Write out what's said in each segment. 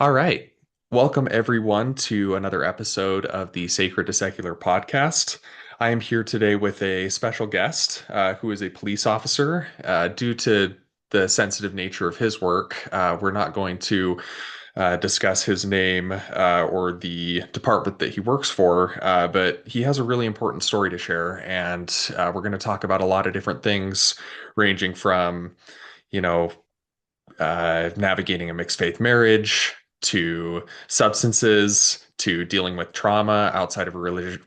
All right. Welcome, everyone, to another episode of the Sacred to Secular podcast. I am here today with a special guest who is a police officer. Due to the sensitive nature of his work, we're not going to discuss his name or the department that he works for, but he has a really important story to share. And we're going to talk about a lot of different things, ranging from, you know, navigating a mixed faith marriage, to substances, to dealing with trauma outside of a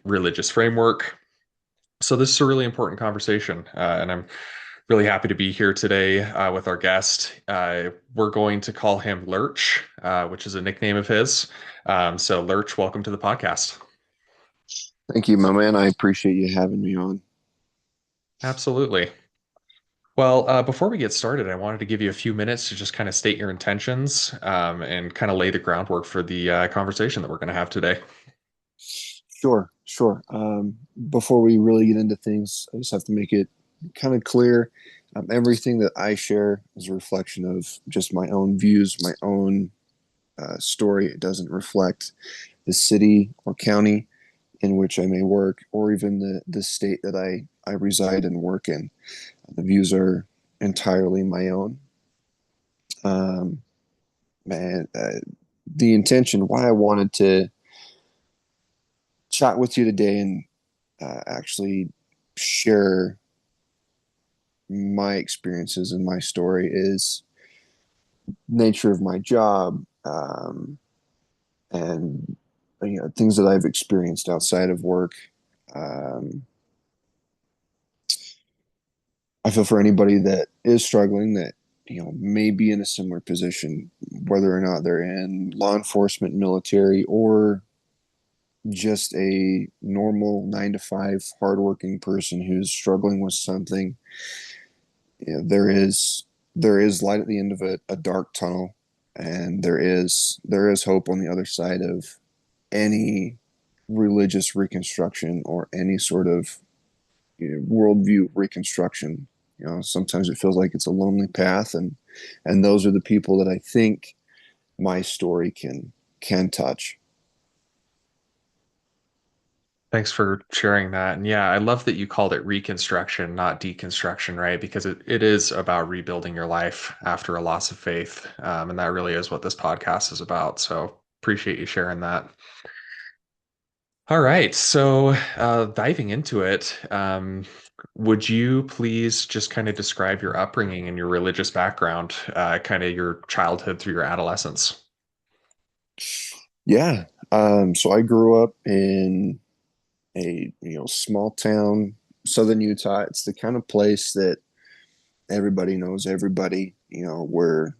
religious framework. So, this is a really important conversation, and I'm really happy to be here today with our guest. We're going to call him Lurch, which is a nickname of his. So, Lurch, welcome to the podcast. Thank you, my man. I appreciate you having me on. Absolutely. Well, before we get started, I wanted to give you a few minutes to just kind of state your intentions and kind of lay the groundwork for the conversation that we're going to have today. Sure. Before we really get into things, I just have to make it kind of clear. Everything that I share is a reflection of just my own views, my own story. It doesn't reflect the city or county in which I may work, or even the state that I reside and work in. The views are entirely my own. Um, man, the intention, why I wanted to chat with you today and actually share my experiences and my story is nature of my job, and things that I've experienced outside of work. Um, I feel for anybody that is struggling, that may be in a similar position, whether or not they're in law enforcement, military, or just a normal 9 to 5 hardworking person who's struggling with something. There is light at the end of a dark tunnel, and there is hope on the other side of any religious reconstruction or any sort of worldview reconstruction. Sometimes it feels like it's a lonely path, and those are the people that I think my story can touch. Thanks for sharing that. And yeah, I love that you called it reconstruction, not deconstruction, right? Because it is about rebuilding your life after a loss of faith. And that really is what this podcast is about. So appreciate you sharing that. All right. So diving into it, would you please just kind of describe your upbringing and your religious background, kind of your childhood through your adolescence? Yeah. So I grew up in a small town, southern Utah. It's the kind of place that everybody knows everybody. We're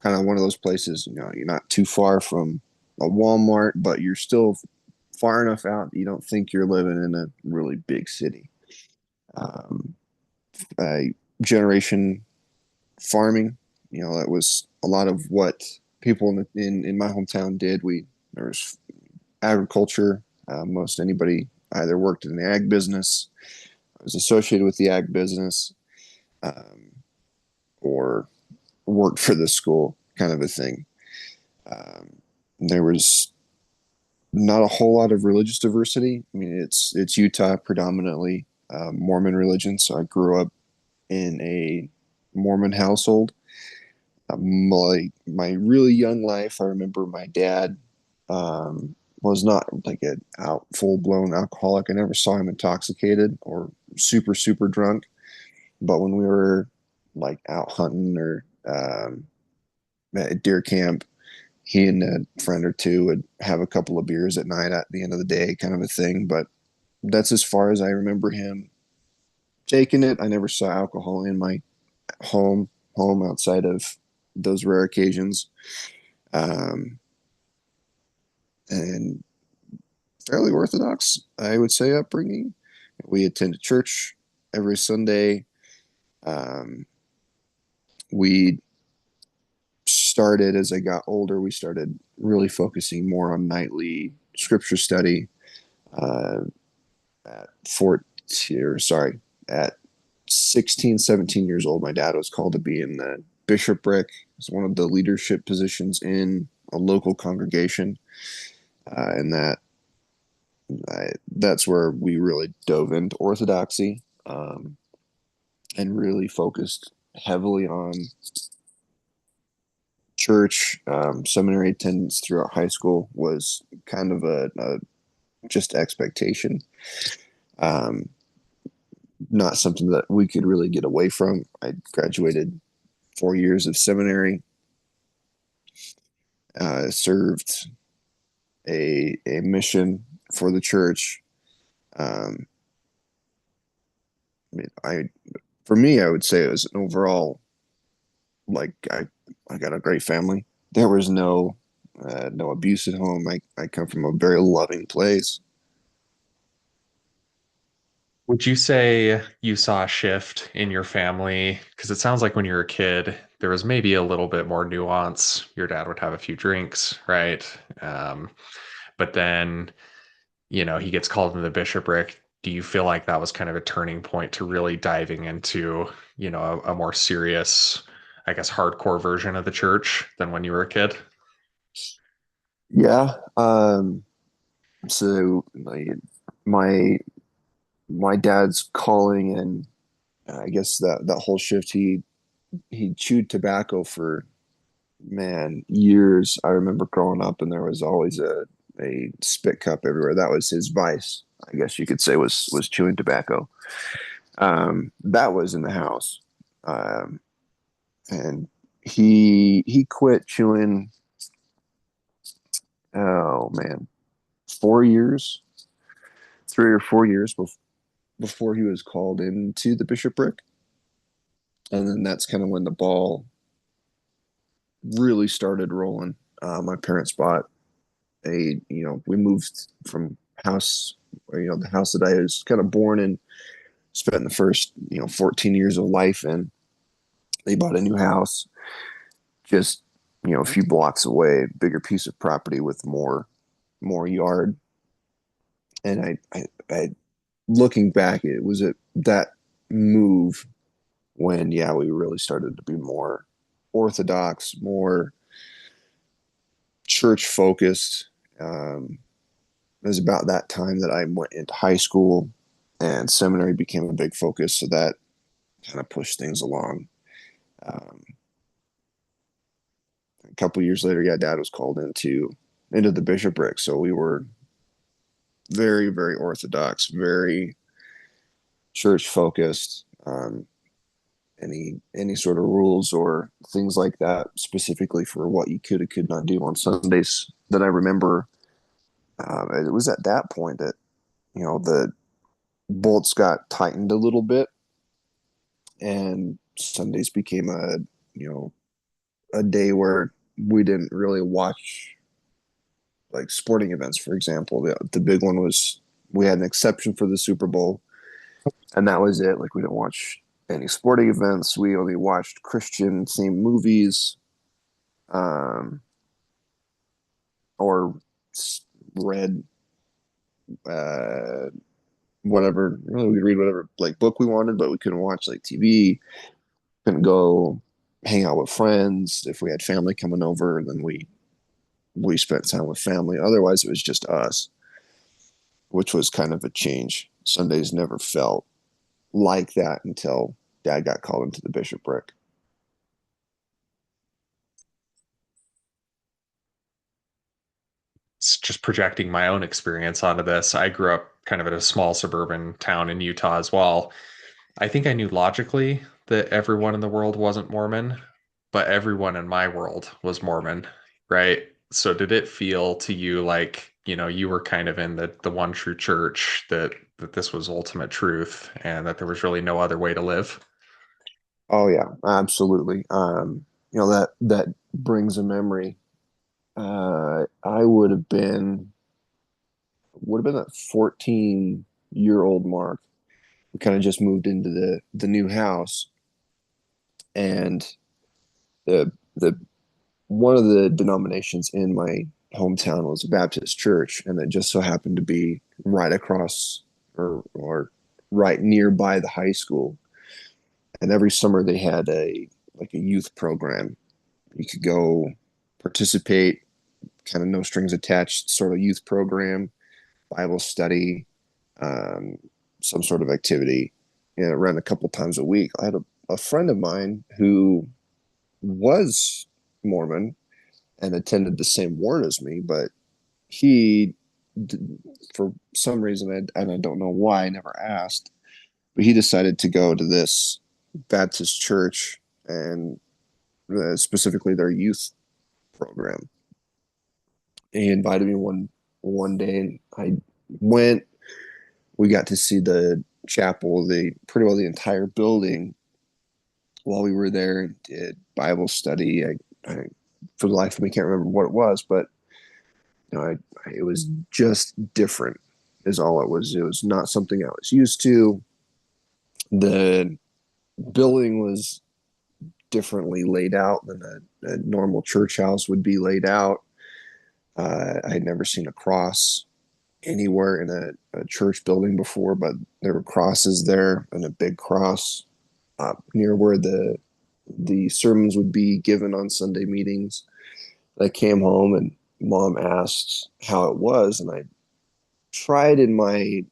kind of one of those places. You're not too far from a Walmart, but you're still far enough out that you don't think you're living in a really big city. Um, a generation farming. That was a lot of what people in my hometown did. There was agriculture. Most anybody either worked in the ag business, was associated with the ag business, um, or worked for the school, kind of a thing. Um, there was not a whole lot of religious diversity. I mean, it's Utah predominantly Mormon religion, so I grew up in a Mormon household. My really young life, I remember my dad was not like an out full blown alcoholic. I never saw him intoxicated or super drunk. But when we were like out hunting or at deer camp, he and a friend or two would have a couple of beers at night at the end of the day, kind of a thing. But that's as far as I remember him taking it. I never saw alcohol in my home home outside of those rare occasions. Um, and fairly orthodox, I would say, upbringing. We attended church every Sunday. Um, we started as I got older. We started really focusing more on nightly scripture study. Uh, at 14, or sorry, at 16, 17 years old, my dad was called to be in the bishopric. It's one of the leadership positions in a local congregation, and that's where we really dove into Orthodoxy, and really focused heavily on church. Seminary attendance throughout high school was kind of a just expectation. Um, Not something that we could really get away from. I graduated 4 years of seminary, served a mission for the church. Um, I mean, for me, I would say it was an overall, like I got a great family. There was no abuse at home. I come from a very loving place. Would you say you saw a shift in your family? Because it sounds like when you were a kid, there was maybe a little bit more nuance. Your dad would have a few drinks, right? Um, but then, he gets called into the bishopric. Do you feel like that was kind of a turning point to really diving into, a more serious, I guess, hardcore version of the church than when you were a kid? Yeah. So my my dad's calling, and I guess that whole shift, he chewed tobacco for, man, years. I remember growing up, and there was always a spit cup everywhere. That was his vice, I guess you could say, was chewing tobacco. That was in the house, um, and he quit chewing. Oh man, 4 years, 3 or 4 years before he was called into the bishopric, and then that's kind of when the ball really started rolling. My parents bought we moved from house, or, the house that I was kind of born in, spent the first, 14 years of life in. They bought a new house just, a few blocks away, bigger piece of property with more yard. And I looking back, it was at that move when, yeah, we really started to be more orthodox, more church focused. It was about that time that I went into high school, and seminary became a big focus. So that kind of pushed things along. Um, a couple years later, yeah, dad was called into the bishopric. So we were very, very orthodox, very church focused. Any sort of rules or things like that, specifically for what you could and could not do on Sundays, that I remember. It was at that point that, the bolts got tightened a little bit, and Sundays became you know a day where we didn't really watch, like, sporting events. For example, the big one was, we had an exception for the Super Bowl, and that was it. Like, we didn't watch any sporting events. We only watched Christian themed movies, um, or read, uh, whatever. Really, we could read whatever, like, book we wanted, but we couldn't watch, like, TV. Couldn't go hang out with friends. If we had family coming over, then we spent time with family. Otherwise, it was just us, which was kind of a change. Sundays never felt like that until dad got called into the bishopric. It's just projecting my own experience onto this. I grew up kind of in a small suburban town in Utah as well. I think I knew logically that everyone in the world wasn't Mormon, but everyone in my world was Mormon, right? So did it feel to you like, you were kind of in the one true church, that this was ultimate truth and that there was really no other way to live? Oh yeah, absolutely. That brings a memory. I would have been that 14-year old mark. We kind of just moved into the new house, and the one of the denominations in my hometown was a Baptist church, and it just so happened to be right across, or right nearby the high school. And every summer they had a, like, a youth program. You could go participate. kind of no strings attached sort of youth program, Bible study, um, some sort of activity, around a couple times a week. I had a friend of mine who was Mormon and attended the same ward as me, but he, for some reason, and I don't know why, I never asked, but he decided to go to this Baptist church and specifically their youth program. He invited me one day, and I went. We got to see the chapel, the pretty well the entire building while we were there, and did Bible study. I for the life of me can't remember what it was, but it was just different. Is all it was. It was not something I was used to. The building was differently laid out than a normal church house would be laid out. I had never seen a cross anywhere in a church building before, but there were crosses there and a big cross near where the sermons would be given on Sunday meetings. I came home and mom asked how it was, and I tried in my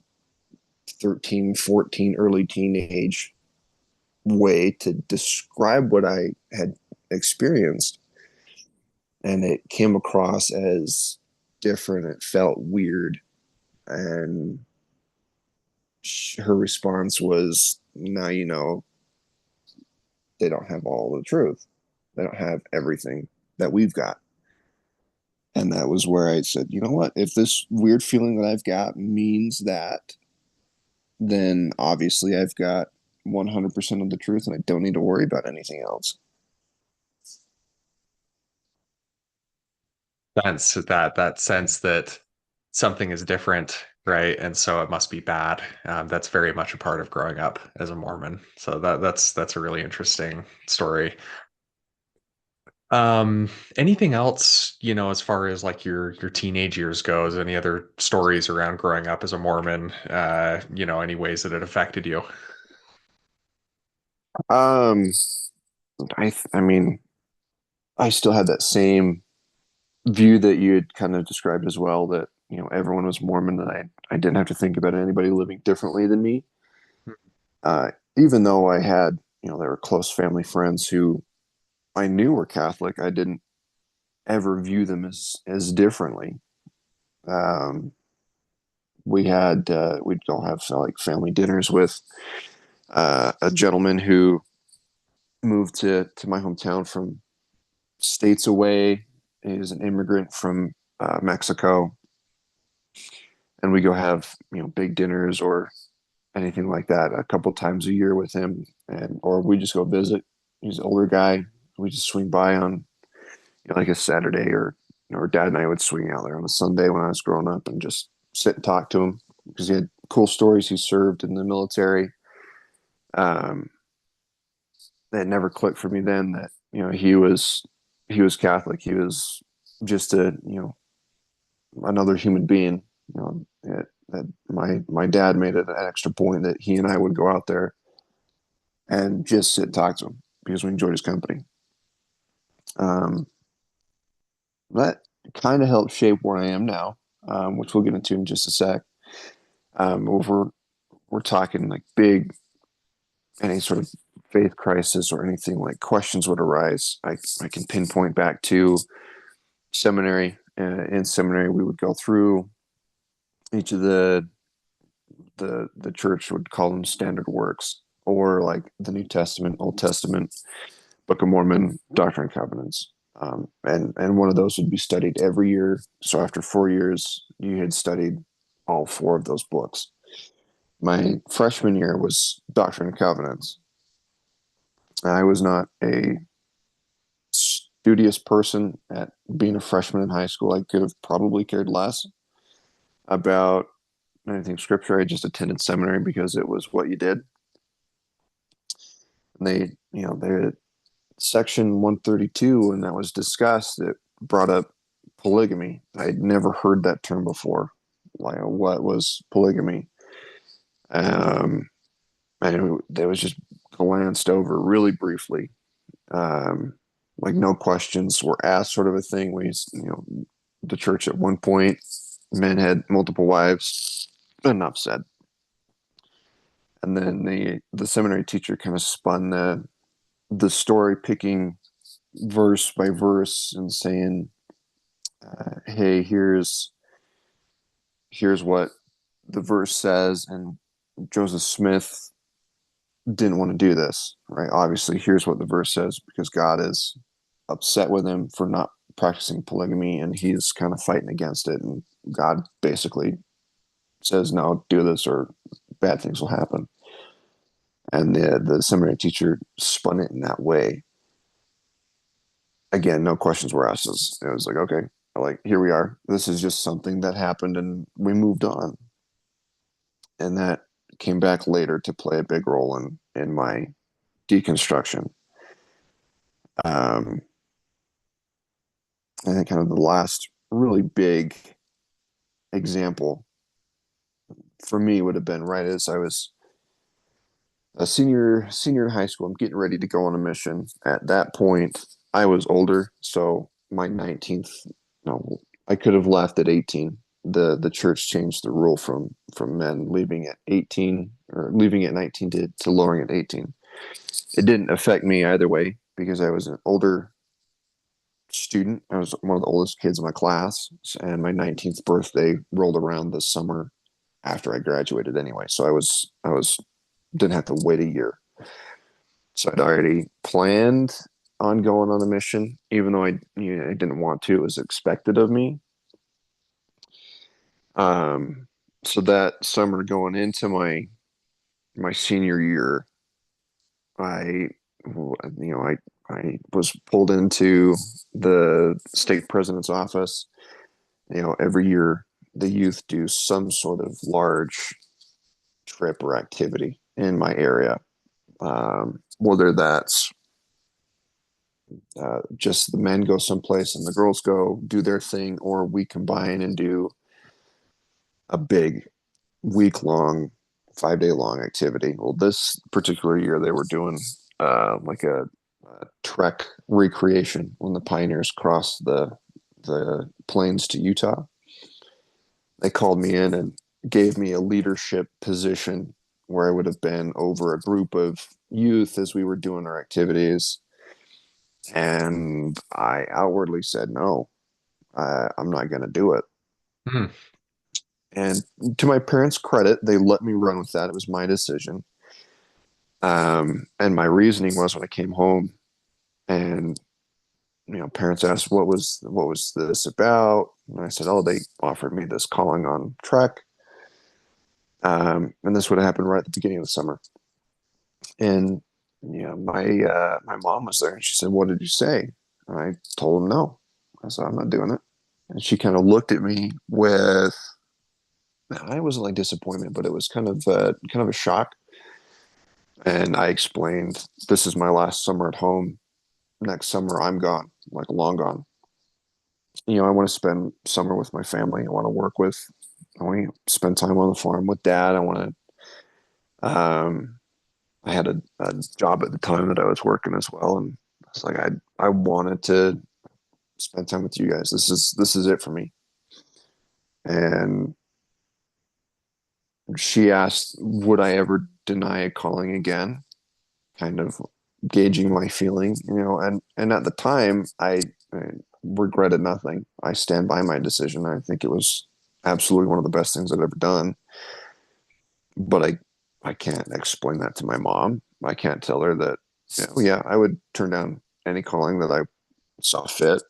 13, 14, early teenage way to describe what I had experienced, and it came across as different. It felt weird, and her response was, "Now you know they don't have all the truth. They don't have everything that we've got." And that was where I said, you know what? If this weird feeling that I've got means that, then obviously I've got 100% of the truth and I don't need to worry about anything else. That sense that something is different, right? And so it must be bad. That's very much a part of growing up as a Mormon. So that's a really interesting story. Anything else, as far as like your teenage years goes, any other stories around growing up as a Mormon, any ways that it affected you? Um, I mean, I still had that same view that you had kind of described as well, that, everyone was Mormon and I didn't have to think about anybody living differently than me. Even though I had, there were close family friends who I knew were Catholic, I didn't ever view them as differently. Um, we'd all have like family dinners with a gentleman who moved to my hometown from states away. He was an immigrant from Mexico, and we go have big dinners or anything like that a couple times a year with him, and or we just go visit. He's an older guy. We just swing by on like a Saturday, or Dad and I would swing out there on a Sunday when I was growing up and just sit and talk to him because he had cool stories. He served in the military. Um, it never clicked for me then that he was Catholic. He was just a another human being. That my dad made it an extra point that he and I would go out there and just sit and talk to him because we enjoyed his company. Um, that kind of helped shape where I am now, which we'll get into in just a sec. We're talking like big, any sort of faith crisis or anything like questions would arise. I can pinpoint back to seminary. In seminary, we would go through each of the church would call them standard works, or like the New Testament, Old Testament, Book of Mormon, Doctrine and Covenants. And one of those would be studied every year. So after 4 years, you had studied all four of those books. My freshman year was Doctrine and Covenants. I was not a studious person at being a freshman in high school. I could have probably cared less about anything scripture. I just attended seminary because it was what you did. And they section 132, when that was discussed, it brought up polygamy. I'd never heard that term before. Like, what was polygamy? Um, and it was just glanced over really briefly. Um, like no questions were asked, sort of a thing. We, the church at one point. Men had multiple wives. Enough said. And then the seminary teacher kind of spun the story, picking verse by verse and saying, "Hey, here's what the verse says," and Joseph Smith didn't want to do this, right? Obviously, here's what the verse says because God is upset with him for not practicing polygamy, and he's kind of fighting against it. And God basically says, "No, do this, or bad things will happen." And the seminary teacher spun it in that way. Again, no questions were asked. It was like, okay, like here we are. This is just something that happened, and we moved on. And that came back later to play a big role in my deconstruction. Um, I think kind of the last really big example for me would have been right as I was a senior in high school. I'm getting ready to go on a mission. At that point, I was older, so my 19th. No, I could have left at 18. The church changed the rule from men leaving at 18 or leaving at 19 to lowering at 18. It didn't affect me either way because I was an older student. I was one of the oldest kids in my class, and my 19th birthday rolled around this summer after I graduated anyway. So I was didn't have to wait a year. So I'd already planned on going on a mission, even though I didn't want to. It was expected of me. Um, so that summer going into my senior year, I I was pulled into the state president's office. Every year the youth do some sort of large trip or activity in my area, whether that's just the men go someplace and the girls go do their thing, or we combine and do a big week long, 5 day long activity. Well, this particular year they were doing like a trek recreation when the pioneers crossed the plains to Utah. They called me in and gave me a leadership position where I would have been over a group of youth as we were doing our activities. And I outwardly said, no, I'm not going to do it. Hmm. And to my parents' credit, they let me run with that. It was my decision. And my reasoning was when I came home and parents asked what was this about, and I said, oh, they offered me this calling on Trek, and this would have happened right at the beginning of the summer. And my mom was there, and she said, "What did you say?" And I told him no. I said, "I'm not doing it." And she kind of looked at me with, I wasn't like disappointment, but it was kind of a shock. And I explained, "This is my last summer at home. Next summer, I'm gone, like long gone. I want to spend summer with my family. I want to work with. I want to spend time on the farm with dad. I want to." I had a job at the time that I was working as well, and it's like I wanted to spend time with you guys. This is it for me. And she asked, would I ever deny a calling again? Kind of gauging my feeling, and at the time, I regretted nothing. I stand by my decision. I think it was absolutely one of the best things I've ever done. But I can't explain that to my mom. I can't tell her that, yeah, I would turn down any calling that I saw fit.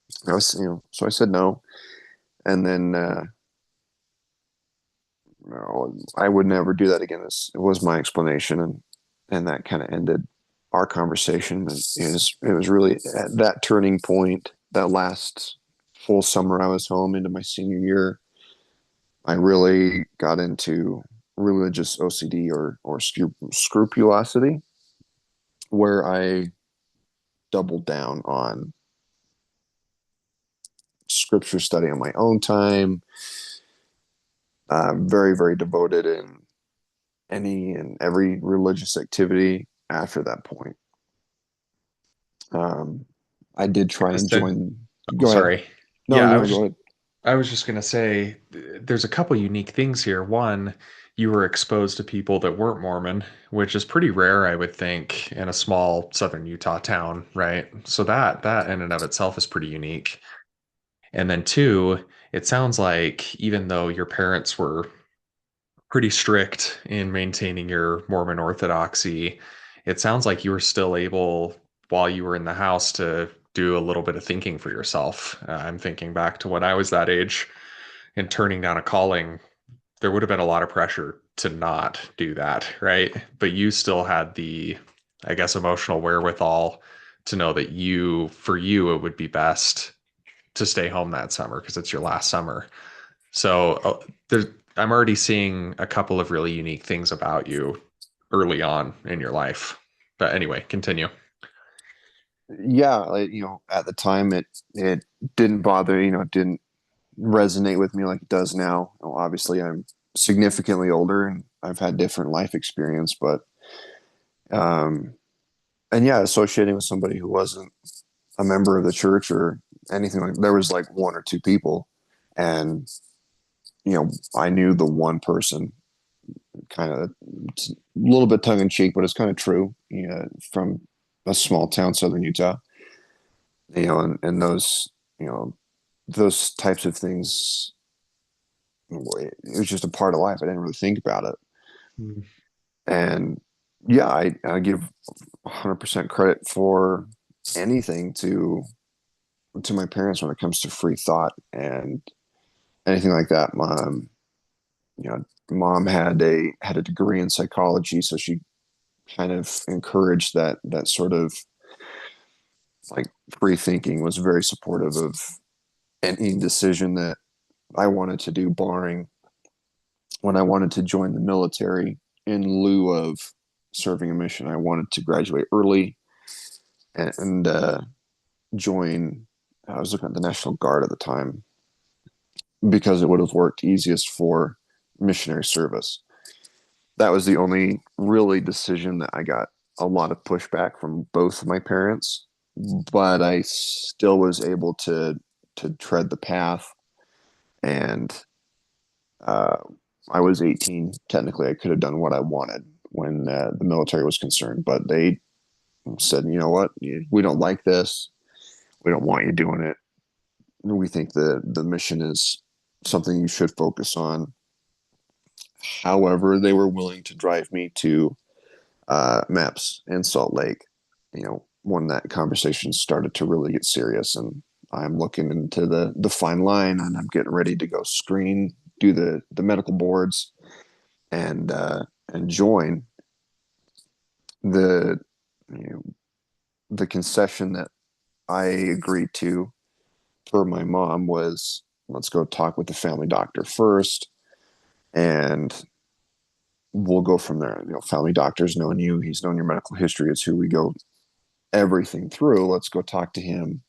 So I said no. And then, no, I would never do that again. It was my explanation, and that kind of ended our conversation. And it was really at that turning point, that last full summer I was home into my senior year, I really got into religious OCD or scrupulosity, where I doubled down on scripture study on my own time. Very, very devoted in any and every religious activity after that point. Um, I did try and Interesting. join. Oh, Go ahead. sorry. No, Yeah, no, go ahead. I was just gonna say there's a couple unique things here. One, you were exposed to people that weren't Mormon, which is pretty rare, I would think, in a small southern Utah town, right? So that in and of itself is pretty unique. And then two, it sounds like even though your parents were pretty strict in maintaining your Mormon orthodoxy, it sounds like you were still able, while you were in the house, to do a little bit of thinking for yourself. I'm thinking back to when I was that age and turning down a calling, there would have been a lot of pressure to not do that, right? But you still had the, I guess, emotional wherewithal to know that for you, it would be best to stay home that summer because it's your last summer. So I'm already seeing a couple of really unique things about you early on in your life. But anyway, continue. Yeah, at the time it didn't bother, it didn't resonate with me like it does now. Obviously, I'm significantly older and I've had different life experience, but um, and yeah, associating with somebody who wasn't a member of the church or anything like, there was like one or two people, and I knew the one person, kind of a little bit tongue in cheek, but it's kind of true. From a small town, southern Utah, and those types of things, it was just a part of life. I didn't really think about it. Mm. And yeah, I give 100% credit for anything to my parents when it comes to free thought and anything like that. Mom had a degree in psychology, so she kind of encouraged that sort of like free thinking, was very supportive of any decision that I wanted to do, barring when I wanted to join the military in lieu of serving a mission. I wanted to graduate early and join. I was looking at the National Guard at the time because it would have worked easiest for missionary service. That was the only really decision that I got a lot of pushback from both of my parents, but I still was able to tread the path. And uh, I was 18. Technically, I could have done what I wanted when the military was concerned, but they said, you know what, we don't like this. We don't want you doing it. We think the mission is something you should focus on. However, they were willing to drive me to maps in Salt Lake. When that conversation started to really get serious, and I'm looking into the fine line, and I'm getting ready to go screen, do the medical boards, and join the you know, the concession that I agreed to for my mom was, let's go talk with the family doctor first, and we'll go from there. Family doctor's known you, he's known your medical history, it's who we go everything through. Let's go talk to him,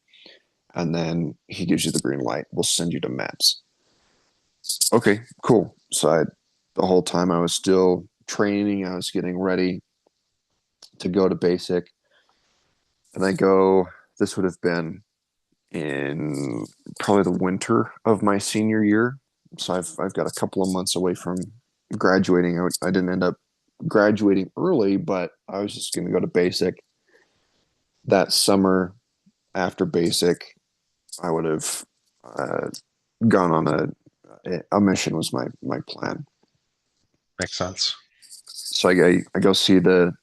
and then he gives you the green light. We'll send you to maps. Okay, cool. The whole time I was still training, I was getting ready to go to basic, and I go. This would have been in probably the winter of my senior year, so I've got a couple of months away from graduating. I didn't end up graduating early, but I was just going to go to basic that summer. After basic, I would have uh, gone on a mission, was my plan. Makes sense. So I go see the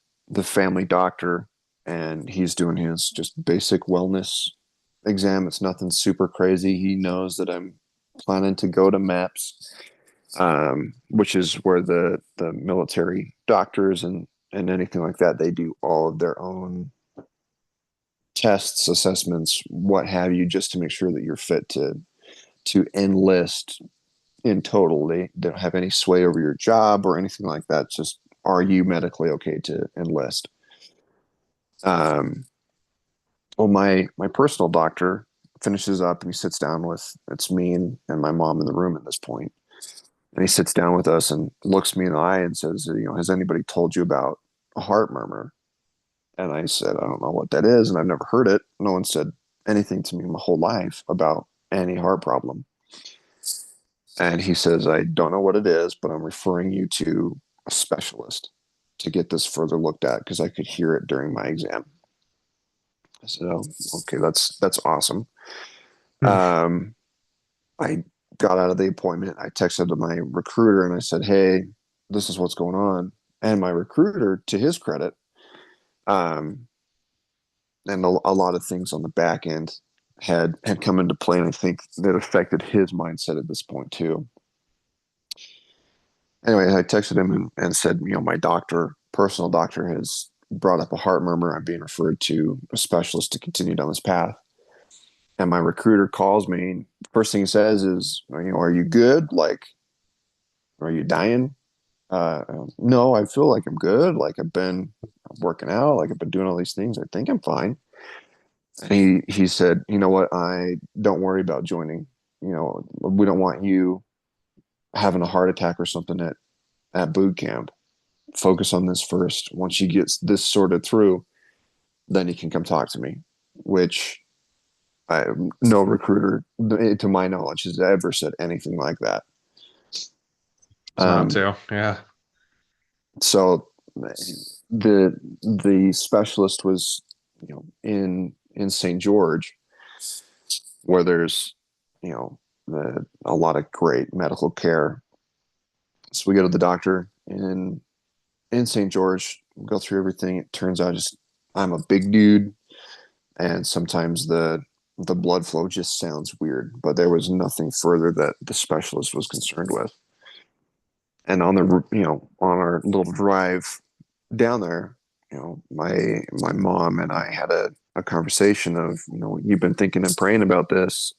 family doctor, and he's doing his just basic wellness exam. It's nothing super crazy. He knows that I'm planning to go to MAPS, which is where the military doctors and anything like that, they do all of their own tests, assessments, what have you, just to make sure that you're fit to enlist in total. They don't have any sway over your job or anything like that. It's just, are you medically okay to enlist? Um, well, my personal doctor finishes up, and he sits down with, it's me and my mom in the room at this point, and he sits down with us and looks me in the eye and says, has anybody told you about a heart murmur? And I said, I don't know what that is, and I've never heard it. No one said anything to me my whole life about any heart problem. And he says, I don't know what it is, but I'm referring you to a specialist to get this further looked at because I could hear it during my exam. I said, oh, okay, that's awesome. Hmm. Um, I got out of the appointment. I texted to my recruiter and I said, hey, this is what's going on. And my recruiter, to his credit, um, and a lot of things on the back end had come into play, and I think that affected his mindset at this point too. Anyway, I texted him and said, my personal doctor, has brought up a heart murmur. I'm being referred to a specialist to continue down this path. And my recruiter calls me. First thing he says is, are you good? Like, are you dying? No, I feel like I'm good. Like I've been working out. Like I've been doing all these things. I think I'm fine. And he said, you know what? I don't worry about joining. We don't want you having a heart attack or something at boot camp. Focus on this first. Once you get this sorted through, then you can come talk to me. Which no recruiter, to my knowledge, has ever said anything like that. It's not Um, too. Yeah. so the specialist was, in St. George, where there's, a lot of great medical care. So we go to the doctor in St. George, go through everything. It turns out just I'm a big dude, and sometimes the blood flow just sounds weird, but there was nothing further that the specialist was concerned with. And on our little drive down there, my mom and I had a conversation of, you've been thinking and praying about this.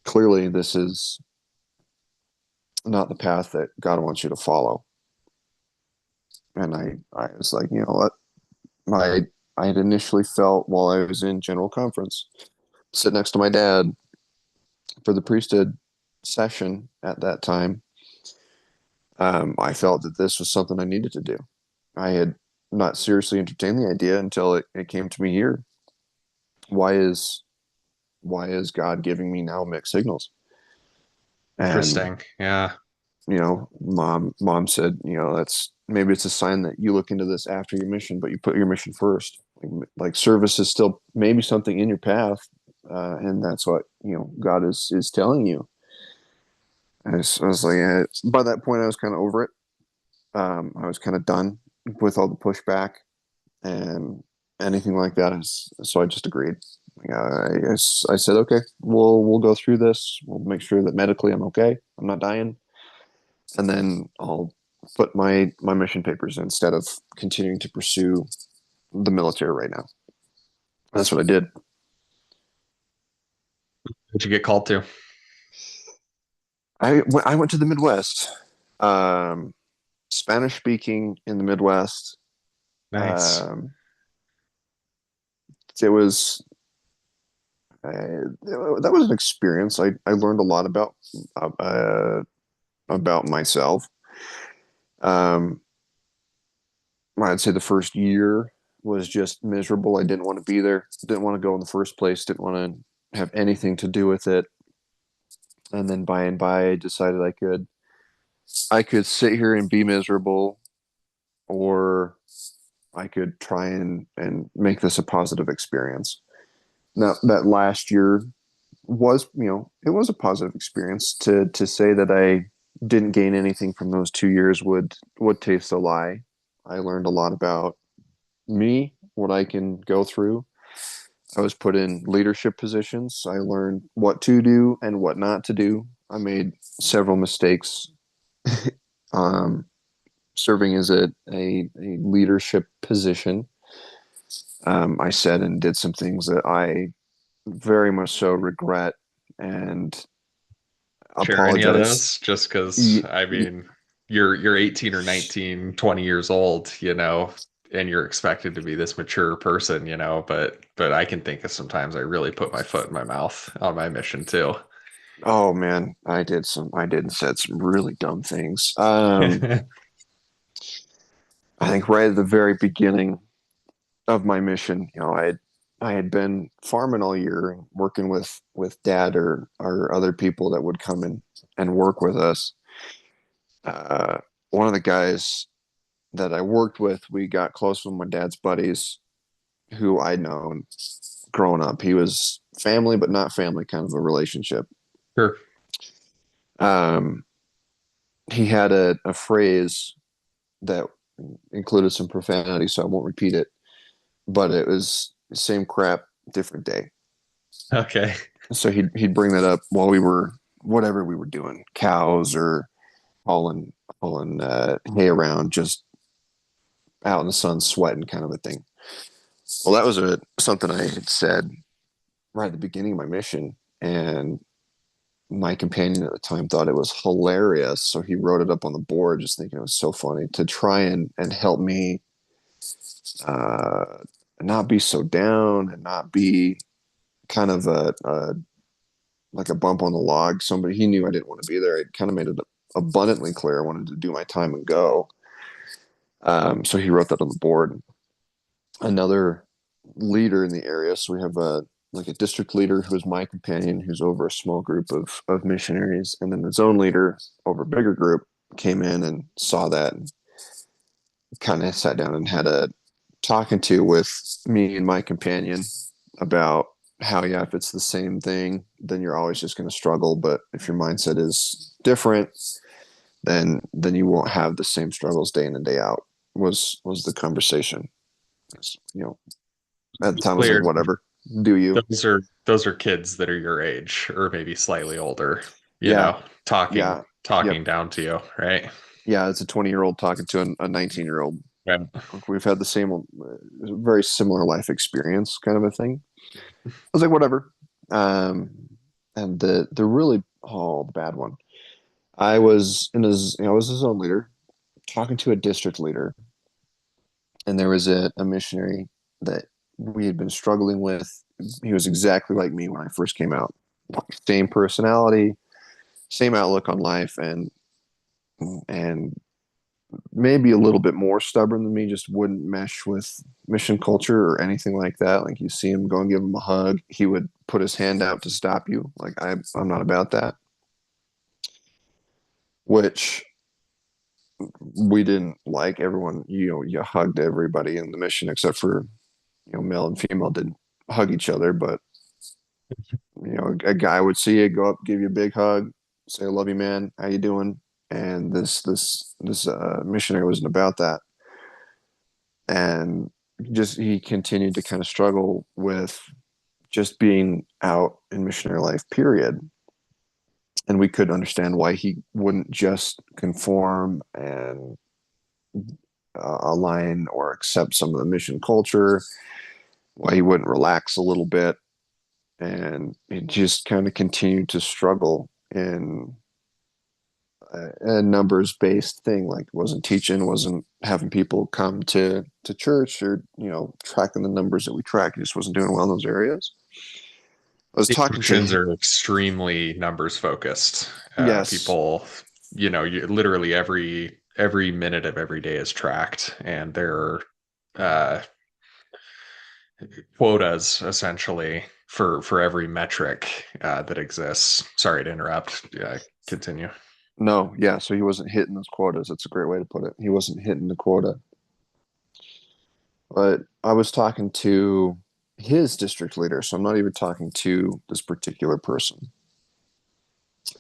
Clearly, this is not the path that God wants you to follow. And I was like, what? I had initially felt while I was in general conference, sit next to my dad for the priesthood session at that time. I felt that this was something I needed to do. I had not seriously entertained the idea until it came to me here. Why is God giving me now mixed signals? And Interesting. Yeah. mom said, that's maybe it's a sign that you look into this after your mission, but you put your mission first. Like service is still maybe something in your path, and that's what God is telling you. I was like, by that point, I was kind of over it. I was kind of done with all the pushback and anything like that. So I just agreed. I said, okay, we'll go through this. We'll make sure that medically I'm okay. I'm not dying, and then I'll put my mission papers in instead of continuing to pursue the military right now. That's what I did. What'd you get called to? I went to the Midwest, um, Spanish speaking in the Midwest. Nice. Um, it was that was an experience. I learned a lot about myself. Um, I'd say the first year was just miserable. I didn't want to be there. Didn't want to go in the first place. Didn't want to have anything to do with it. And then by and by, I decided I could sit here and be miserable, or I could try and make this a positive experience. Now that last year was, it was a positive experience. To say that I didn't gain anything from those 2 years would taste a lie. I learned a lot about me, what I can go through. I was put in leadership positions. I learned what to do and what not to do. I made several mistakes, um, serving as a leadership position. I said and did some things that I very much so regret and Share any of apologize. this? Just because, Y- I y- mean, you're 18 or 19, 20 years old, and you're expected to be this mature person, but I can think of sometimes I really put my foot in my mouth on my mission too. oh man, I did and said some really dumb things. I think right at the very beginning of my mission, I had been farming all year and working with dad or other people that would come in and work with us. Uh, One of the guys that I worked with, we got close with my dad's buddies who I'd known growing up. He was family, but not family kind of a relationship. Sure. Um, he had a phrase that included some profanity, so I won't repeat it, but it was same crap, different day. Okay. So he'd bring that up while we were whatever we were doing, cows or hauling hay around, just out in the sun sweating, kind of a thing. Well, that was something I had said right at the beginning of my mission, and my companion at the time thought it was hilarious. So he wrote it up on the board, just thinking it was so funny to try and help me uh, not be so down and not be kind of a like a bump on the log. Somebody he knew I didn't want to be there. It kind of made it abundantly clear I wanted to do my time and go. So he wrote that on the board. Another leader in the area. So we have a like a district leader who is my companion, who's over a small group of missionaries, and then the zone leader over a bigger group came in and saw that and kind of sat down and had a talking to with me and my companion about how yeah, if it's the same thing, then you're always just going to struggle. But if your mindset is different, then you won't have the same struggles day in and day out. Was the conversation? You know, at the time I was like, Clear. whatever, do you? Those are kids that are your age or maybe slightly older, Yeah, talking yeah, yep, talking down to you, right? yeah. It's a 20-year-old talking to a 19-year-old. Right. We've had the same, very similar life experience, kind of a thing. I was like, whatever. Um, and the really the bad one. I was his own leader, talking to a district leader, and there was a missionary that we had been struggling with. He was exactly like me when I first came out. Same personality, same outlook on life, and maybe a little bit more stubborn than me, just wouldn't mesh with mission culture or anything like that. Like you see him go and give him a hug, he would put his hand out to stop you. Like I'm not about that. Which we didn't like. Everyone, you hugged everybody in the mission except for male and female didn't hug each other, but a guy would see you, go up, give you a big hug, say, "I love you, man. How you doing?" And this missionary wasn't about that, and just he continued to kind of struggle with just being out in missionary life. Period. And we couldn't understand why he wouldn't just conform and align or accept some of the mission culture, why he wouldn't relax a little bit. And he just kind of continued to struggle in a numbers based thing. Like wasn't teaching, wasn't having people come to church or tracking the numbers that we track. He just wasn't doing well in those areas. I was The talking to Christians him. are extremely numbers focused. Yes. People, literally every minute of every day is tracked, and there are uh, quotas essentially for every metric that exists. Sorry to interrupt. Continue. No, yeah, so he wasn't hitting those quotas. That's a great way to put it. He wasn't hitting the quota. But I was talking to his district leader, so I'm not even talking to this particular person.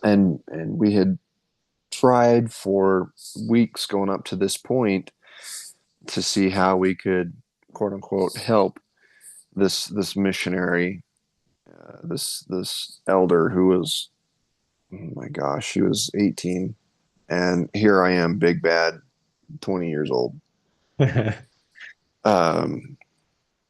And we had tried for weeks going up to this point to see how we could quote unquote help this missionary, this elder who was, oh my gosh, he was 18, and here I am, big bad, 20 years old. Um,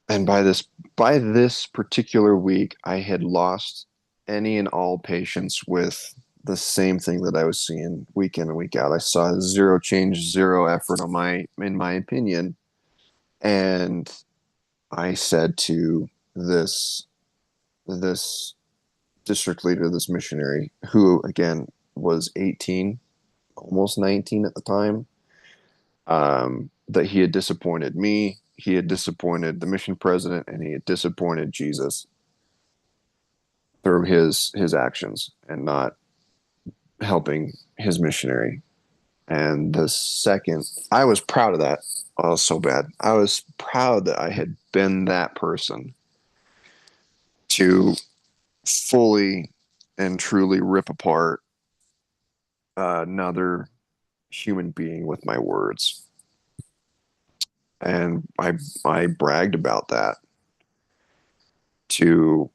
and by this particular week, I had lost any and all patience with the same thing that I was seeing week in and week out. I saw zero change, zero effort in my opinion. And I said to this district leader, this missionary, who again was 18, almost 19 at the time, that he had disappointed me. he had disappointed the mission president and he had disappointed Jesus through his actions and not helping his missionary. And the second, I was proud of that. Oh, so bad. I was proud that I had been that person to fully and truly rip apart another human being with my words. And I bragged about that to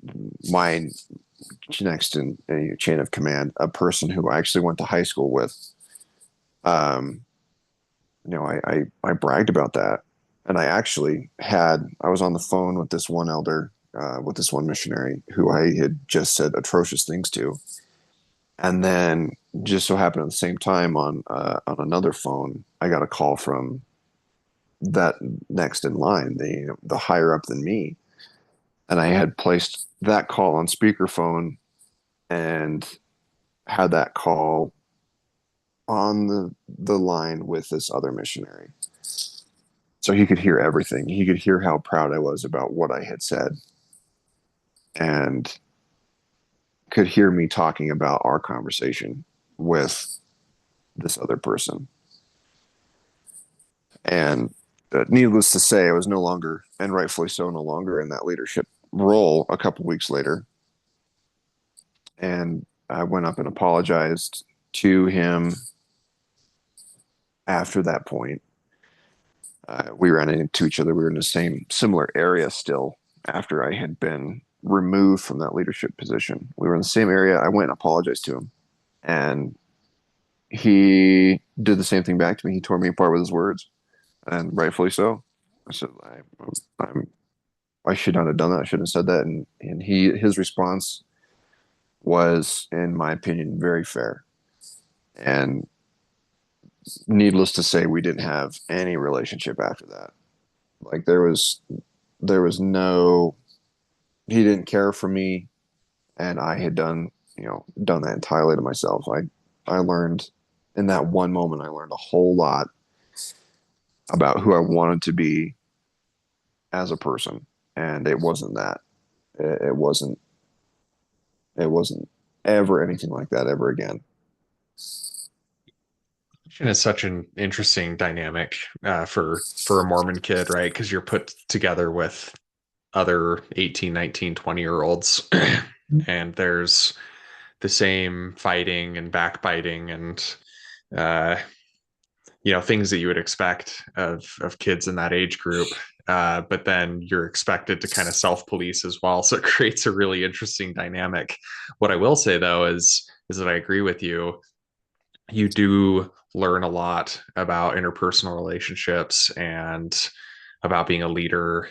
my next in a chain of command, a person who I actually went to high school with. Um, I bragged about that, and I was on the phone with this one elder, with this one missionary who I had just said atrocious things to, and then just so happened at the same time on another phone, I got a call from that next in line, the higher up than me, and I had placed that call on speakerphone and had that call on the line with this other missionary. So he could hear everything. He could hear how proud I was about what I had said and could hear me talking about our conversation with this other person. And needless to say, I was no longer, and rightfully so, no longer in that leadership role a couple weeks later. And I went up and apologized to him after that point. We ran into each other. We were in the same similar area still after I had been removed from that leadership position. We were in the same area. I went and apologized to him, and he did the same thing back to me. He tore me apart with his words, and rightfully so. I said, I should not have done that. I shouldn't have said that. And his response was, in my opinion, very fair. And needless to say, we didn't have any relationship after that. Like there was no, he didn't care for me, and I had done that entirely to myself. I learned in that one moment, I learned a whole lot about who I wanted to be as a person, and it wasn't that. It wasn't. It wasn't ever anything like that ever again. It's such an interesting dynamic for a Mormon kid, right? Because you're put together with other 18, 19, 20 year olds, and there's the same fighting and backbiting and uh, things that you would expect of kids in that age group. But then you're expected to kind of self police as well, so it creates a really interesting dynamic. What I will say though is that I agree with you. You do learn a lot about interpersonal relationships and about being a leader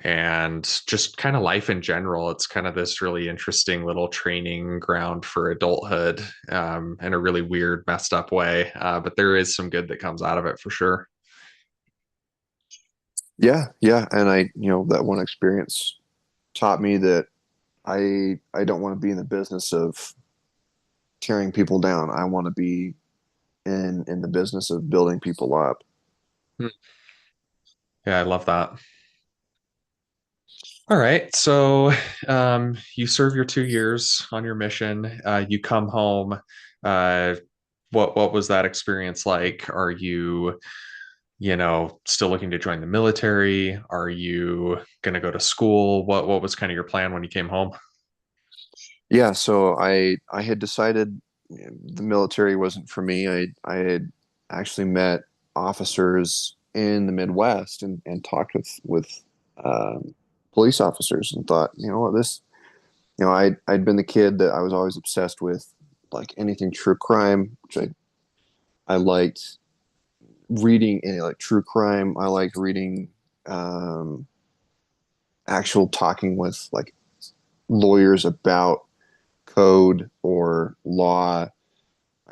and just kind of life in general. It's kind of this really interesting little training ground for adulthood, in a really weird, messed up way. But there is some good that comes out of it for sure. Yeah, yeah, and that one experience taught me that I don't want to be in the business of tearing people down. I want to be in the business of building people up. Hmm. Yeah, I love that. All right. So you serve your 2 years on your mission. You come home. Uh, what was that experience like? Are you, still looking to join the military? Are you going to go to school? What was kind of your plan when you came home? Yeah, so I had decided the military wasn't for me. I had actually met officers in the Midwest and talked with police officers and thought, you know what, I'd been the kid that I was always obsessed with, like anything true crime, which I liked reading any like true crime. I liked reading um, actual talking with like lawyers about code or law.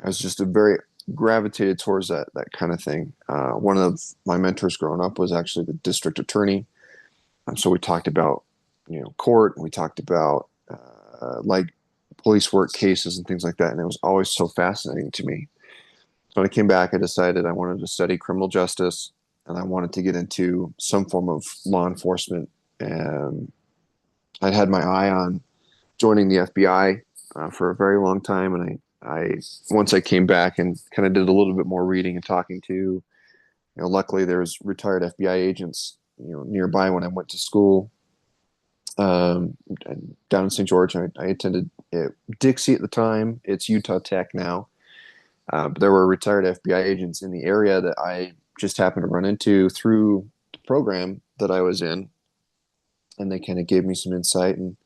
I was just a very gravitated towards that kind of thing. One of my mentors growing up was actually the district attorney, so we talked about court, and we talked about like police work cases and things like that, and it was always so fascinating to me. So when I came back, I decided I wanted to study criminal justice. and I wanted to get into some form of law enforcement. And I'd had my eye on joining the FBI for a very long time, and I once I came back and kind of did a little bit more reading and talking to, luckily there was retired FBI agents, nearby when I went to school um, down in St. George. I attended Dixie at the time. It's Utah Tech now. But there were retired FBI agents in the area that I just happened to run into through the program that I was in, and they kind of gave me some insight, and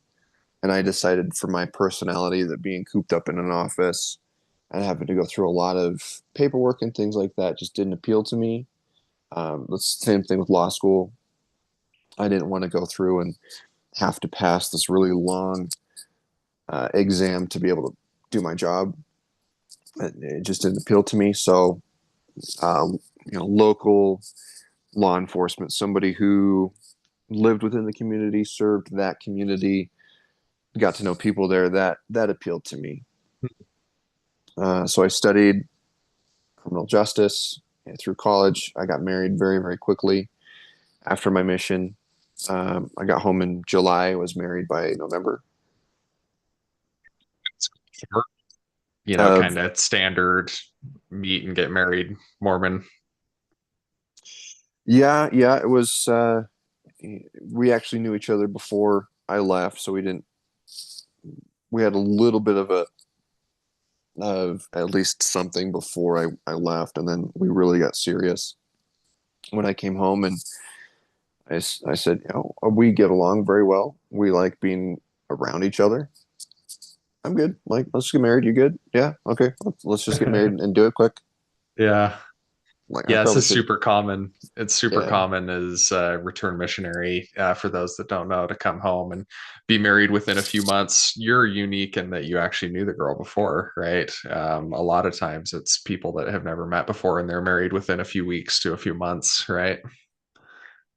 I decided for my personality that being cooped up in an office and having to go through a lot of paperwork and things like that just didn't appeal to me. That's the same thing with law school. I didn't want to go through and have to pass this really long exam to be able to do my job. It just didn't appeal to me. So, local law enforcement, somebody who lived within the community, served that community, got to know people there, that appealed to me. So I studied criminal justice through college. I got married very, very quickly after my mission. I got home in July, was married by November. Of Kind of standard meet and get married Mormon. Yeah, yeah, it was. We actually knew each other before I left, so we didn't. We had a little bit of at least something before I left, and then we really got serious when I came home. And I said, we get along very well. We like being around each other. I'm good. Like, let's get married. You good? Yeah. Okay. Let's just get married and do it quick. Yeah. Like, I Yeah, this probably is should. super common. It's super Yeah. common as a return missionary, for those that don't know, to come home and be married within a few months. You're unique in that you actually knew the girl before, right? A lot of times it's people that have never met before and they're married within a few weeks to a few months, right?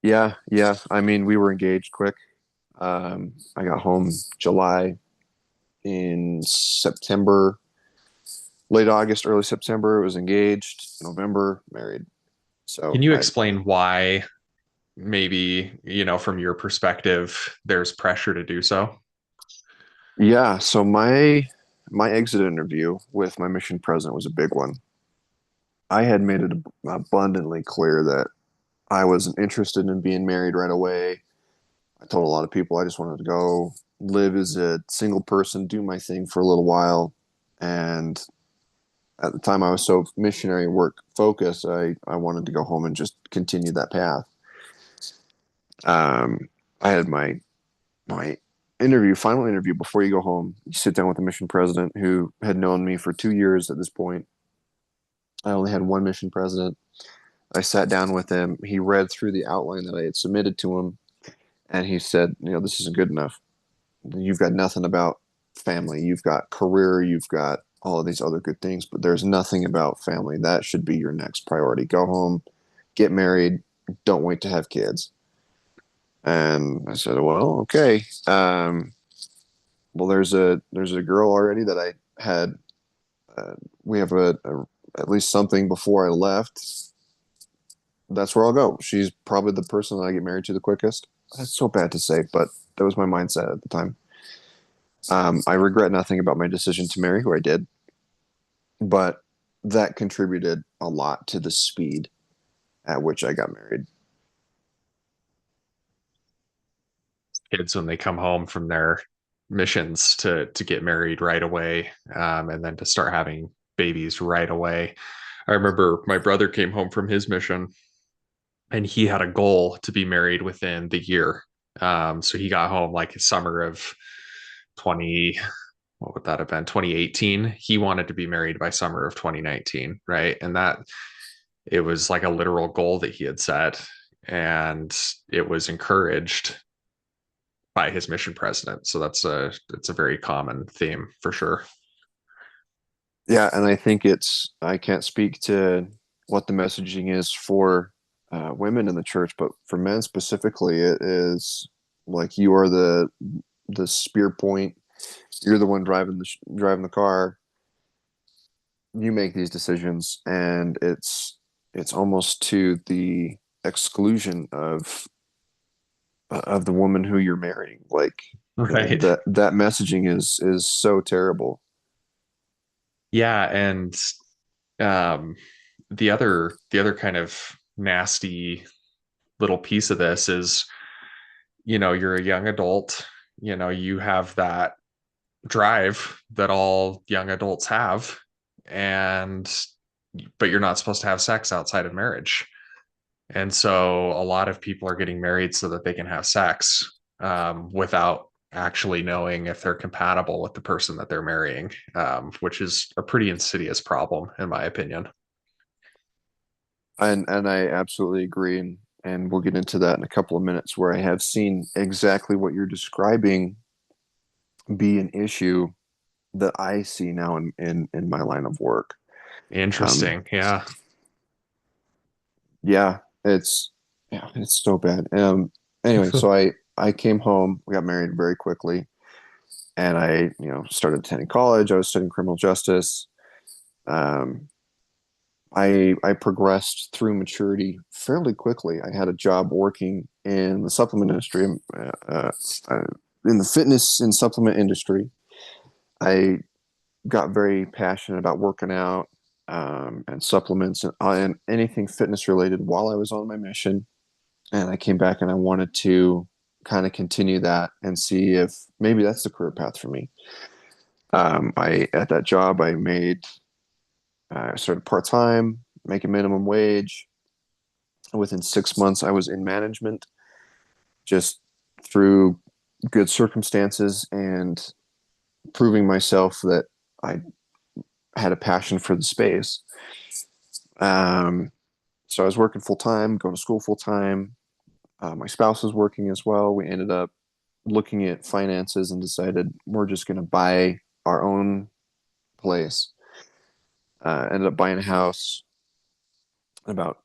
Yeah. Yeah. I mean, we were engaged quick. I got home July. In September, late August, early September, it was engaged. November, married. Can So you explain why maybe, from your perspective, there's pressure to do so? yeah. So my exit interview with my mission president was a big one. I had made it abundantly clear that I wasn't interested in being married right away. I told a lot of people I just wanted to go live as a single person, do my thing for a little while. And at the time, I was so missionary work focused, I wanted to go home and just continue that path. Um, I had my final interview before you go home. You sit down with the mission president who had known me for 2 years at this point. I only had one mission president. I sat down with him. He read through the outline that I had submitted to him, and he said, this isn't good enough. You've got nothing about family. You've got career. You've got all of these other good things, but there's nothing about family. That should be your next priority. Go home, get married. Don't wait to have kids. And I said, well, okay. Well, there's a girl already that I had. Uh, we have at least something before I left. That's where I'll go. She's probably the person that I get married to the quickest. That's so bad to say, but that was my mindset at the time. I regret nothing about my decision to marry who I did, but that contributed a lot to the speed at which I got married. Kids when they come home from their missions to get married right away, and then to start having babies right away. I remember my brother came home from his mission and he had a goal to be married within the year. So he got home like summer of 20, what would that have been? 2018. He wanted to be married by summer of 2019, right? And that it was like a literal goal that he had set, and it was encouraged by his mission president. So it's a very common theme for sure. Yeah, and I think I can't speak to what the messaging is for women in the church, but for men specifically, it is like you are the spear point. You're the one driving the car. You make these decisions, and it's almost to the exclusion of the woman who you're marrying. Like Right. that messaging is so terrible. Yeah, and um the other kind of nasty little piece of this is, you're a young adult, you have that drive that all young adults have, and but you're not supposed to have sex outside of marriage. And so a lot of people are getting married so that they can have sex, without actually knowing if they're compatible with the person that they're marrying, which is a pretty insidious problem, in my opinion. And I absolutely agree, and we'll get into that in a couple of minutes, where I have seen exactly what you're describing be an issue that I see now in my line of work. Um, Interesting. Yeah. yeah, it's so bad. Anyway, so I came home. We got married very quickly, and I started attending college. I was studying criminal justice. Um, I progressed through maturity fairly quickly. I had a job working in the supplement industry, uh, in the fitness and supplement industry. I got very passionate about working out, and supplements, and anything fitness related while I was on my mission. And I came back and I wanted to kind of continue that and see if maybe that's the career path for me. I at that job I started part time, making minimum wage. Within 6 months, I was in management, just through good circumstances and proving myself that I had a passion for the space. Um, so I was working full time, going to school full time. My spouse was working as well. We ended up looking at finances and decided we're just going to buy our own place. Ended up buying a house about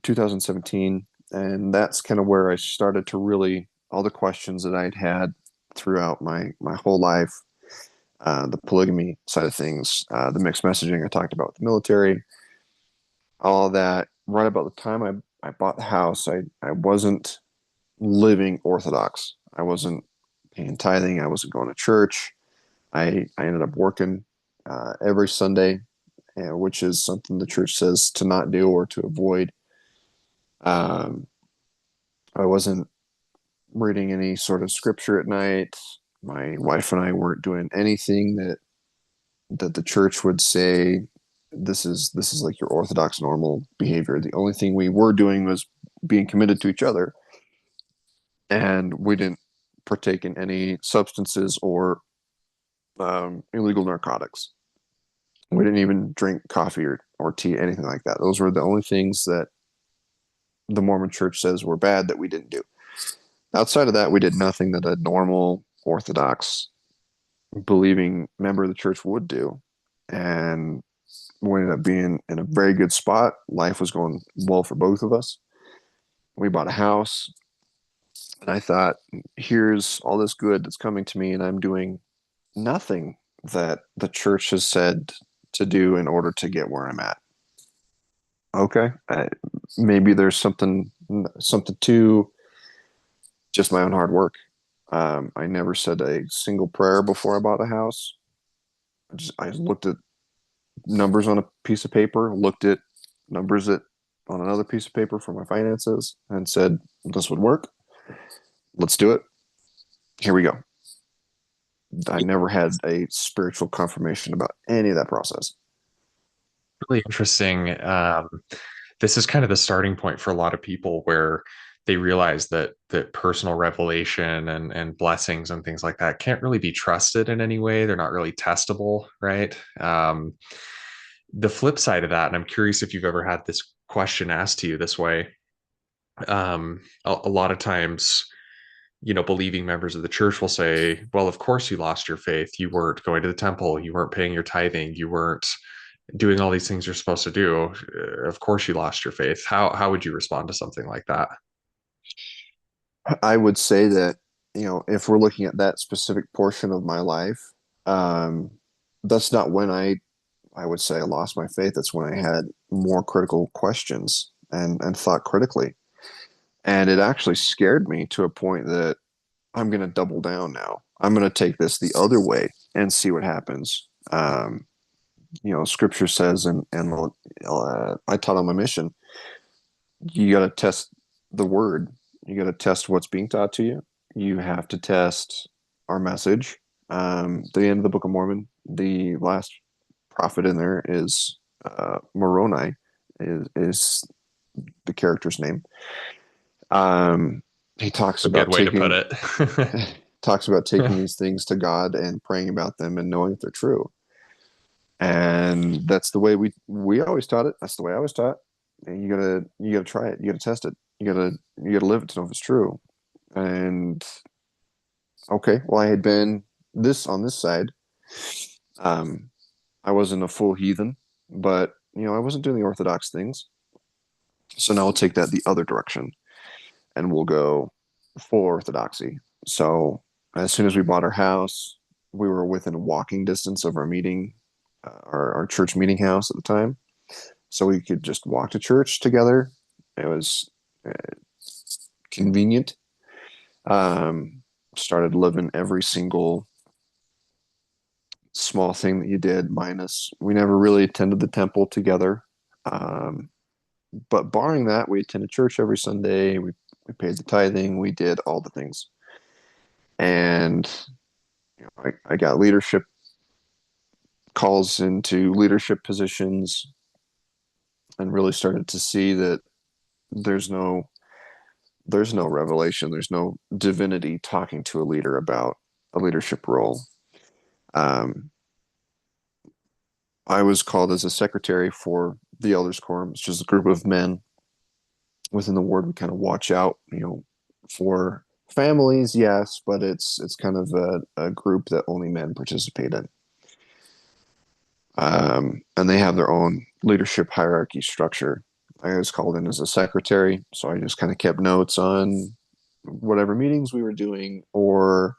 2017, and that's kind of where I started to really all the questions that I'd had throughout my whole life, the polygamy side of things, the mixed messaging I talked about with the military, all of that. Right about the time I bought the house, I wasn't living Orthodox. I wasn't paying tithing. I wasn't going to church. I ended up working every Sunday, which is something the church says to not do or to avoid. Um, I wasn't reading any sort of scripture at night. My wife and I weren't doing anything that the church would say this is like your Orthodox normal behavior. The only thing we were doing was being committed to each other, and we didn't partake in any substances or illegal narcotics. We didn't even drink coffee or tea, anything like that. Those were the only things that the Mormon church says were bad that we didn't do. Outside of that, we did nothing that a normal Orthodox believing member of the church would do. And we ended up being in a very good spot. Life was going well for both of us. We bought a house, and I thought, here's all this good that's coming to me, and I'm doing nothing that the church has said to do in order to get where I'm at. Okay, maybe there's something to just my own hard work. I never said a single prayer before I bought a house. I looked at numbers on a piece of paper, looked at numbers on another piece of paper for my finances, and said, "This would work. Let's do it. Here we go." I never had a spiritual confirmation about any of that process. Really interesting. This is kind of the starting point for a lot of people where they realize that personal revelation and blessings and things like that can't really be trusted in any way. They're not really testable, right? The flip side of that, and I'm curious if you've ever had this question asked to you this way. A lot of times, believing members of the church will say, well, of course you lost your faith. You weren't going to the temple. You weren't paying your tithing. You weren't doing all these things you're supposed to do. Of course you lost your faith. How would you respond to something like that? I would say that, if we're looking at that specific portion of my life, um, that's not when I would say I lost my faith. That's when I had more critical questions. and thought critically. And it actually scared me to a point that I'm going to double down now. I'm going to take this the other way and see what happens. Scripture says, and I taught on my mission, you got to test the word. You got to test what's being taught to you. You have to test our message. The end of the Book of Mormon, the last prophet in there is Moroni, is the character's name. He talks A good about way to put taking it. talks about taking these things to God and praying about them and knowing if they're true. And that's the way we always taught it. That's the way I was taught. And you gotta try it. You gotta test it. You gotta live it to know if it's true. And okay, well, I had been this on this side. Um, I wasn't a full heathen, but I wasn't doing the orthodox things. So now we'll take that the other direction, and we'll go full orthodoxy. So as soon as we bought our house, we were within walking distance of our meeting, our church meeting house at the time. So we could just walk to church together. It was uh, convenient. Um, Started living every single small thing that you did, minus we never really attended the temple together. Um, but barring that, we attended church every Sunday. We paid the tithing. We did all the things. And I got leadership calls into leadership positions and really started to see that there's no there's no revelation, there's no divinity talking to a leader about a leadership role. um, I was called as a secretary for the elders quorum, which is a group of men within the ward. We kind of watch out, for families, yes, but it's kind of a group that only men participate in. And they have their own leadership hierarchy structure. I was called in as a secretary, so I just kind of kept notes on whatever meetings we were doing or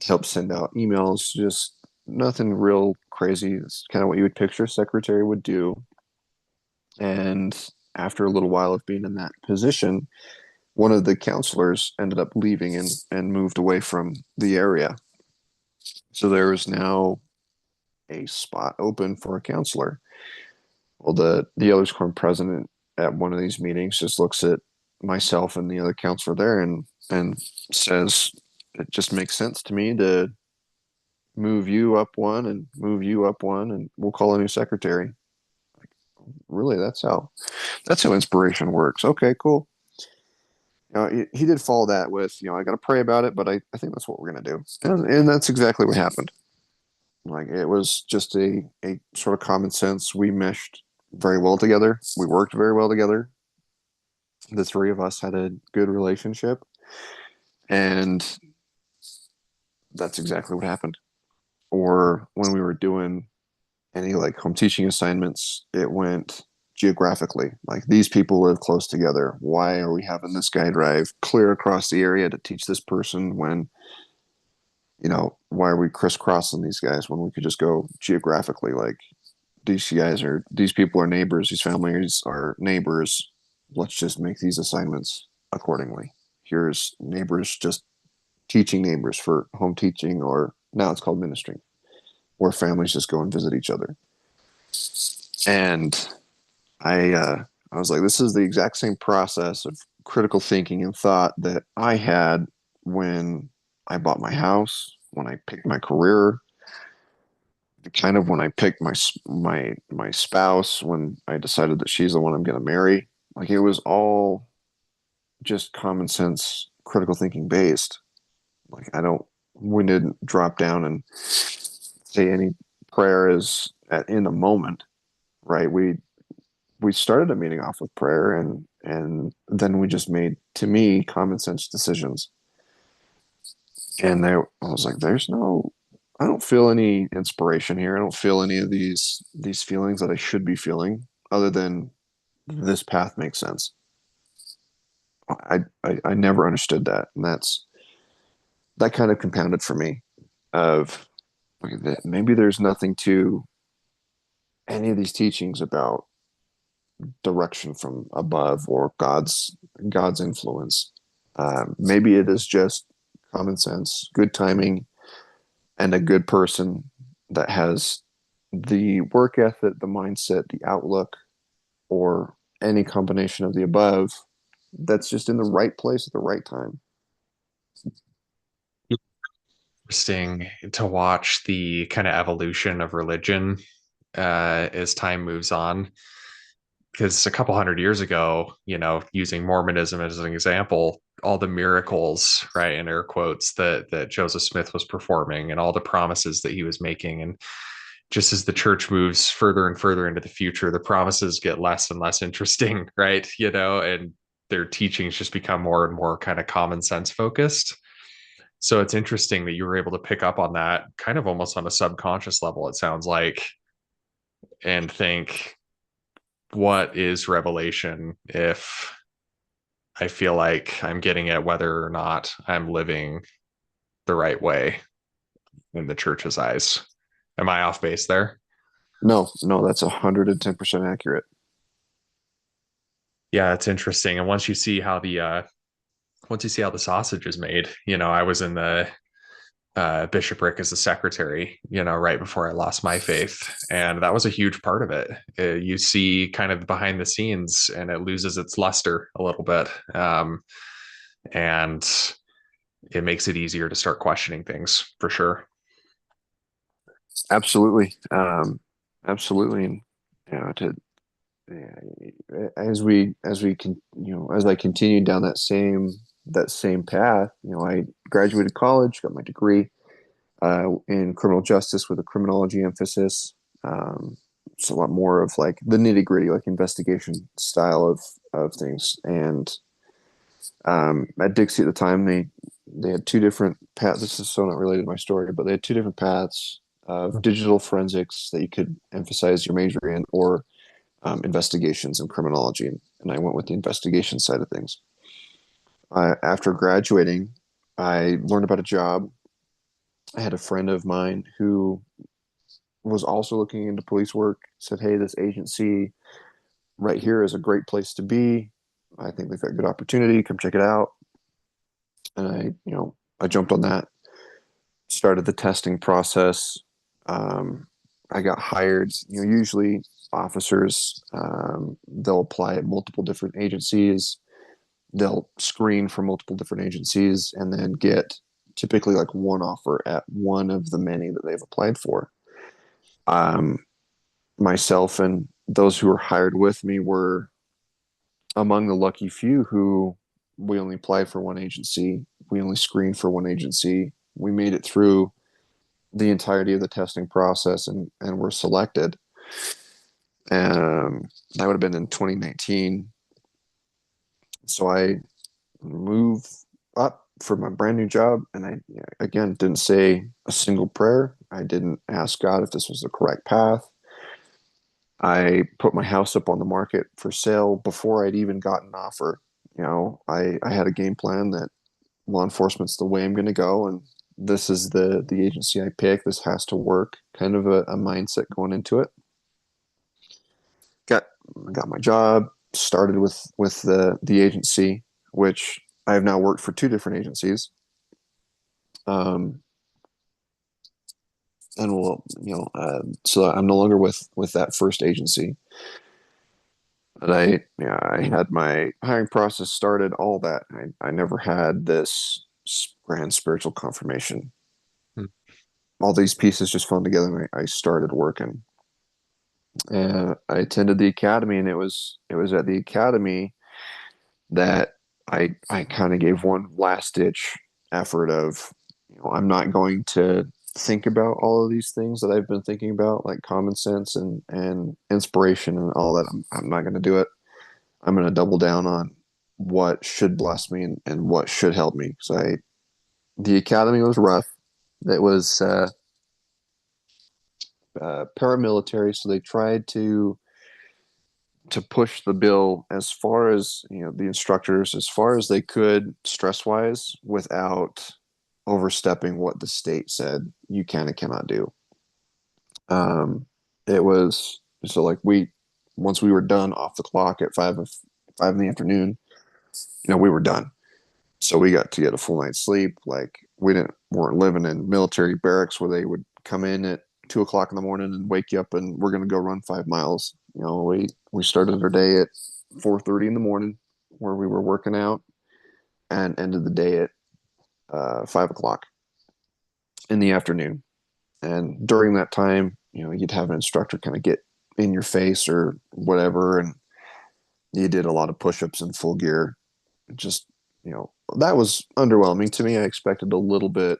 helped send out emails. Just nothing real crazy. It's kind of what you would picture a secretary would do. And after a little while of being in that position, one of the counselors ended up leaving and moved away from the area. So there is now a spot open for a counselor. Well, the Elders Quorum president at one of these meetings just looks at myself and the other counselor there and says, "It just makes sense to me to move you up one and move you up one, and we'll call a new secretary." Like, really, that's how inspiration works. Okay, cool. He did follow that with, I got to pray about it, but I think that's what we're going to do. And that's exactly what happened. Like, it was just a sort of common sense. We meshed very well together. We worked very well together. The three of us had a good relationship. And that's exactly what happened. Or when we were doing any like home teaching assignments, it went geographically. Like, these people live close together. Why are we having this guy drive clear across the area to teach this person when, why are we crisscrossing these guys when we could just go geographically? Like, these people are neighbors, these families are neighbors. Let's just make these assignments accordingly. Here's neighbors just teaching neighbors for home teaching, or now it's called ministering, where families just go and visit each other. And I was like, this is the exact same process of critical thinking and thought that I had when I bought my house, when I picked my career, kind of when I picked my spouse, when I decided that she's the one I'm going to marry. Like, it was all just common sense, critical thinking based. Like, we didn't drop down and say any prayer is in the moment, right? We started a meeting off with prayer, and then we just made, to me, common sense decisions. And I was like, I don't feel any inspiration here. I don't feel any of these feelings that I should be feeling, other than this path makes sense. I never understood that, and that kind of compounded for me of, okay, that maybe there's nothing to any of these teachings about direction from above or God's influence. Maybe it is just common sense, good timing, and a good person that has the work ethic, the mindset, the outlook, or any combination of the above that's just in the right place at the right time. Interesting to watch the kind of evolution of religion as time moves on. Because a couple hundred years ago, using Mormonism as an example, all the miracles, right, in air quotes, that Joseph Smith was performing, and all the promises that he was making, and just as the church moves further and further into the future, the promises get less and less interesting, right? And their teachings just become more and more kind of common sense focused. So it's interesting that you were able to pick up on that kind of almost on a subconscious level, it sounds like, and think, what is revelation if I feel like I'm getting it whether or not I'm living the right way in the church's eyes? Am I off base there? No, no, that's 110% accurate. Yeah, it's interesting. And once you see how the sausage is made, I was in the bishopric as a secretary, right before I lost my faith. And that was a huge part of it. You see kind of behind the scenes and it loses its luster a little bit. And it makes it easier to start questioning things for sure. Absolutely. Absolutely. And, to, as we can, as I continued down that same path, I graduated college, got my degree in criminal justice with a criminology emphasis. It's a lot more of like the nitty gritty, like investigation style of things. And at Dixie at the time, they had two different paths. This is so not related to my story, but they had two different paths of digital forensics that you could emphasize your major in, or investigations in criminology. And I went with the investigation side of things. After graduating, I learned about a job. I had a friend of mine who was also looking into police work, said, "Hey, this agency right here is a great place to be. I think they've got good opportunity. Come check it out." And I jumped on that, started the testing process. I got hired. Usually officers, they'll apply at multiple different agencies. They'll screen for multiple different agencies and then get typically like one offer at one of the many that they've applied for. Um, Myself and those who were hired with me were among the lucky few who we only applied for one agency. We only screened for one agency. We made it through the entirety of the testing process and were selected. That would have been in 2019. So I moved up for my brand new job, and I again didn't say a single prayer. I didn't ask God if this was the correct path. I put my house up on the market for sale before I'd even gotten an offer. I had a game plan that law enforcement's the way I'm going to go, and this is the agency I pick. This has to work. Kind of a mindset going into it. Got got my job. Started with the agency, which I have now worked for two different agencies. Um, and so I'm no longer with that first agency. But I had my hiring process started, all that. I never had this grand spiritual confirmation. Hmm. All these pieces just fell together, and I started working. And I attended the academy, and it was at the academy that I kind of gave one last ditch effort of, I'm not going to think about all of these things that I've been thinking about, like common sense and inspiration and all that. I'm not going to do it. I'm going to double down on what should bless me and what should help me. So the academy was rough. It was paramilitary, so they tried to push the bill as far as the instructors as far as they could stress wise without overstepping what the state said you can and cannot do. Um, it was so like once we were done off the clock at 5 in the afternoon, we were done. So we got to get a full night's sleep. Like weren't living in military barracks where they would come in at 2 o'clock in the morning and wake you up and we're gonna go run 5 miles. We started our day at 4:30 in the morning where we were working out and ended the day at 5 o'clock in the afternoon. And during that time, you'd have an instructor kind of get in your face or whatever, and you did a lot of push-ups in full gear. Just, that was underwhelming to me. I expected a little bit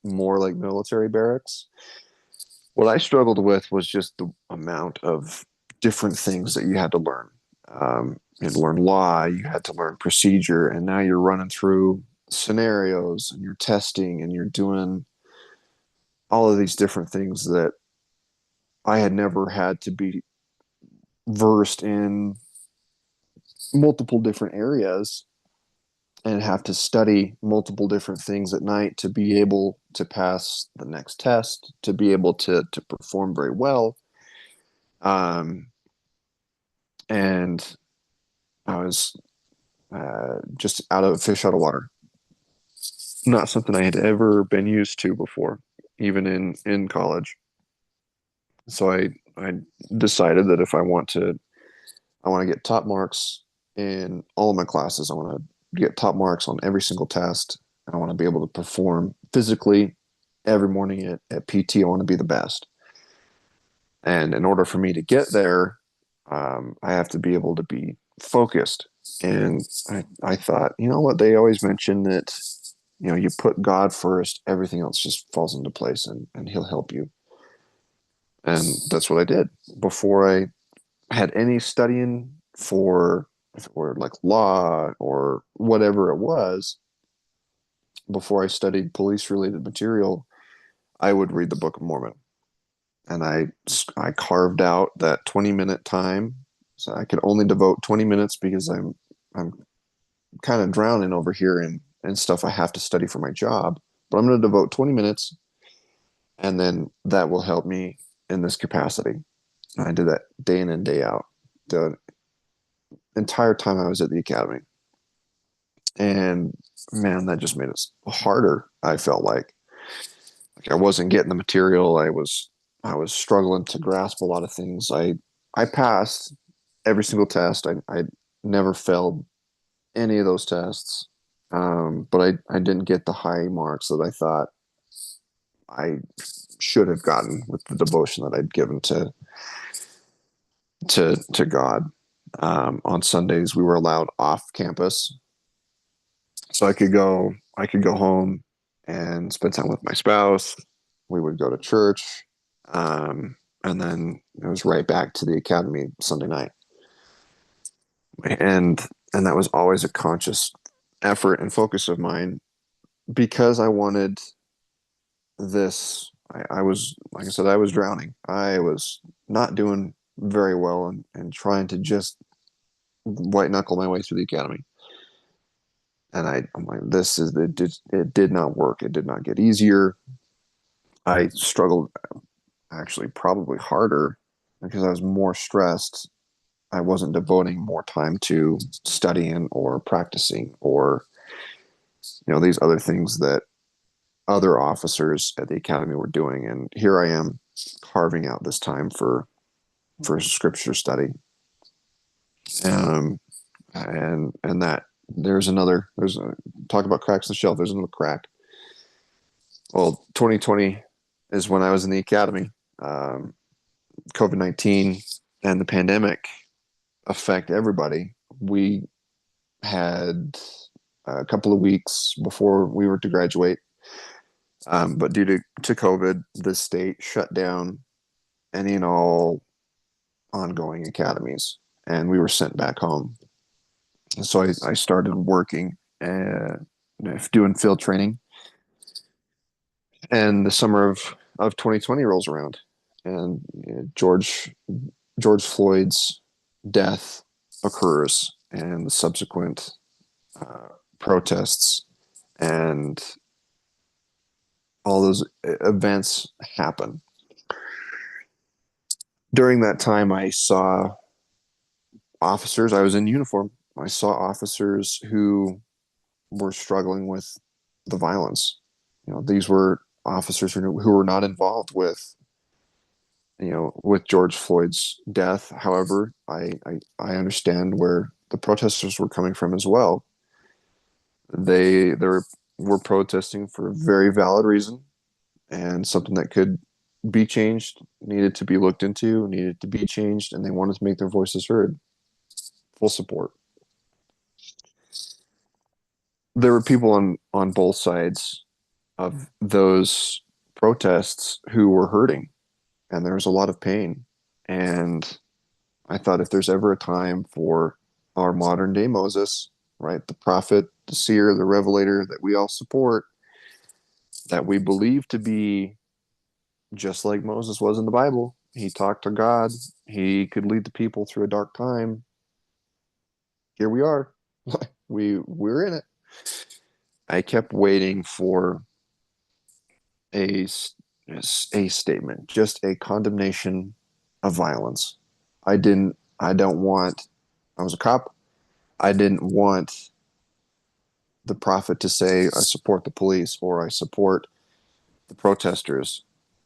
more like military barracks. What I struggled with was just the amount of different things that you had to learn. You had to learn law, you had to learn procedure, and now you're running through scenarios and you're testing and you're doing all of these different things that I had never had to be versed in multiple different areas and have to study multiple different things at night to be able to pass the next test, to be able to perform very well. Um, and I was just out of fish out of water. Not something I had ever been used to before, even in college. So I decided that if I want to get top marks in all of my classes. I want to get top marks on every single test. I want to be able to perform physically every morning at PT. I want to be the best. And in order for me to get there, I have to be able to be focused. And I thought, you know what? They always mention that, you put God first, everything else just falls into place and he'll help you. And that's what I did. Before I had any studying for like law or whatever it was, before I studied police related material, I would read the Book of Mormon. And I carved out that 20-minute time. So I could only devote 20 minutes because I'm kind of drowning over here in stuff I have to study for my job. But I'm going to devote 20 minutes and then that will help me in this capacity. And I did that day in and day out. The entire time I was at the academy. And man, that just made it harder. I felt like I wasn't getting the material. I was struggling to grasp a lot of things. I passed every single test. I never failed any of those tests. But I didn't get the high marks that I thought I should have gotten with the devotion that I'd given to God. On Sundays, we were allowed off campus, so I could go home and spend time with my spouse. We would go to church, and then it was right back to the academy Sunday night. And that was always a conscious effort and focus of mine because I wanted this. I was, like I said, I was drowning. I was not doing very well and trying to just white knuckle my way through the academy. And I'm like, it did not work. It did not get easier. I struggled actually probably harder because I was more stressed. I wasn't devoting more time to studying or practicing or these other things that other officers at the academy were doing. And here I am carving out this time for scripture study. Um, and that there's a talk about cracks in the shelf. There's another crack. Well, 2020 is when I was in the academy. COVID-19 and the pandemic affect everybody. We had a couple of weeks before we were to graduate, but due to COVID, the state shut down any and all ongoing academies, and we were sent back home. So I started working and doing field training, and the summer of 2020 rolls around, and George Floyd's death occurs, and the subsequent protests and all those events happen. During that time, I saw officers. I was in uniform. I saw officers who were struggling with the violence. These were officers who were not involved with George Floyd's death. However, I understand where the protesters were coming from as well. They were protesting for a very valid reason and something that could be changed, needed to be looked into, needed to be changed, and they wanted to make their voices heard. Full support. There were people on both sides of those protests who were hurting, and there was a lot of pain. And I thought if there's ever a time for our modern day Moses, right, the prophet, the seer, the revelator that we all support, that we believe to be just like Moses was in the Bible, he talked to God, he could lead the people through a dark time. Here we are. We're in it. I kept waiting for a a statement, just a condemnation of violence. I don't want. I was a cop. I didn't want the prophet to say I support the police or I support the protesters.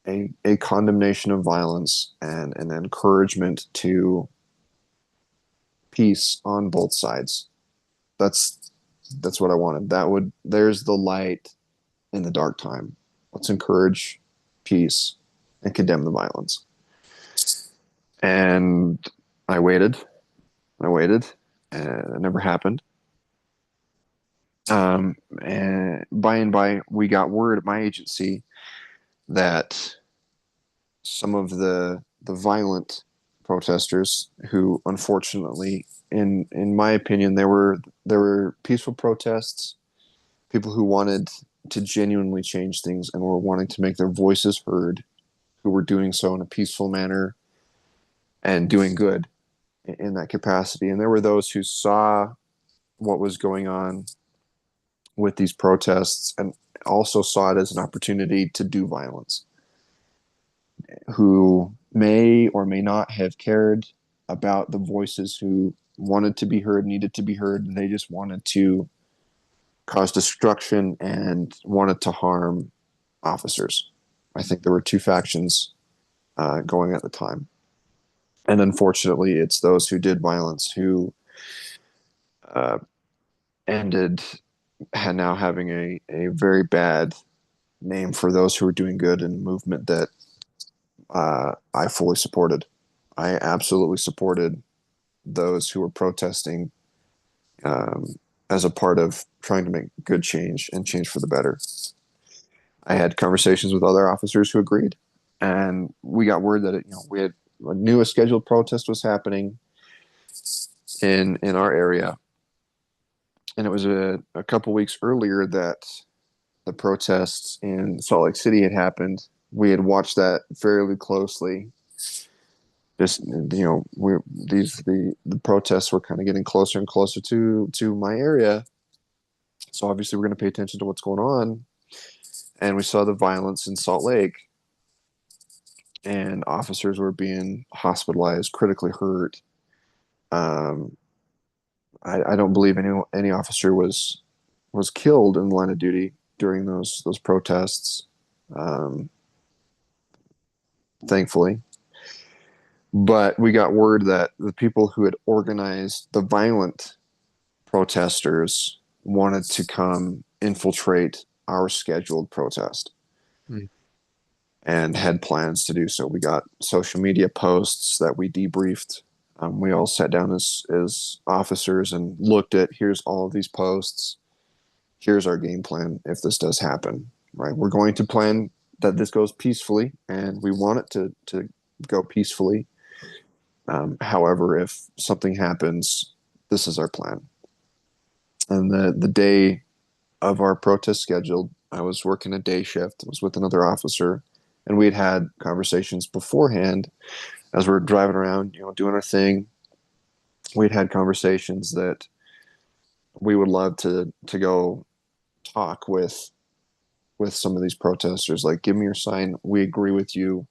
A condemnation of violence and an encouragement to peace on both sides. That's that's what I wanted. There's the light in the dark time. Let's encourage peace and condemn the violence. And I waited. I waited. And it never happened. And by, we got word at my agency that some of the violent protesters, who unfortunately, in my opinion, there were peaceful protests, people who wanted to genuinely change things and were wanting to make their voices heard, who were doing so in a peaceful manner and doing good in that capacity. And there were those who saw what was going on with these protests and also saw it as an opportunity to do violence, who may or may not have cared about the voices who wanted to be heard, needed to be heard. They just wanted to cause destruction and wanted to harm officers. I think there were two factions going at the time. And unfortunately, it's those who did violence who uh, ended now having a very bad name for those who were doing good in a movement that I fully supported. I absolutely supported those who were protesting as a part of trying to make good change and change for the better. I had conversations with other officers who agreed, and we got word that we had a scheduled protest was happening in our area, and it was a couple weeks earlier that the protests in Salt Lake City had happened. We had watched that fairly closely. Just we the protests were kind of getting closer and closer to my area, so obviously we're going to pay attention to what's going on. And we saw the violence in Salt Lake, and officers were being hospitalized, critically hurt. Um, I don't believe any officer was killed in the line of duty during those protests, um, thankfully. But we got word that the people who had organized the violent protesters wanted to come infiltrate our scheduled protest Mm. and had plans to do so. We got social media posts that we debriefed. We all sat down as officers and looked at, here's all of these posts. Here's our game plan if this does happen, right? We're going to plan that this goes peacefully, and we want it to go peacefully. However, if something happens, this is our plan. And the day of our protest scheduled, I was working a day shift. I was with another officer, and we had conversations beforehand as we are driving around, doing our thing. We'd had conversations that we would love to go talk with some of these protesters. Like, give me your sign. We agree with you.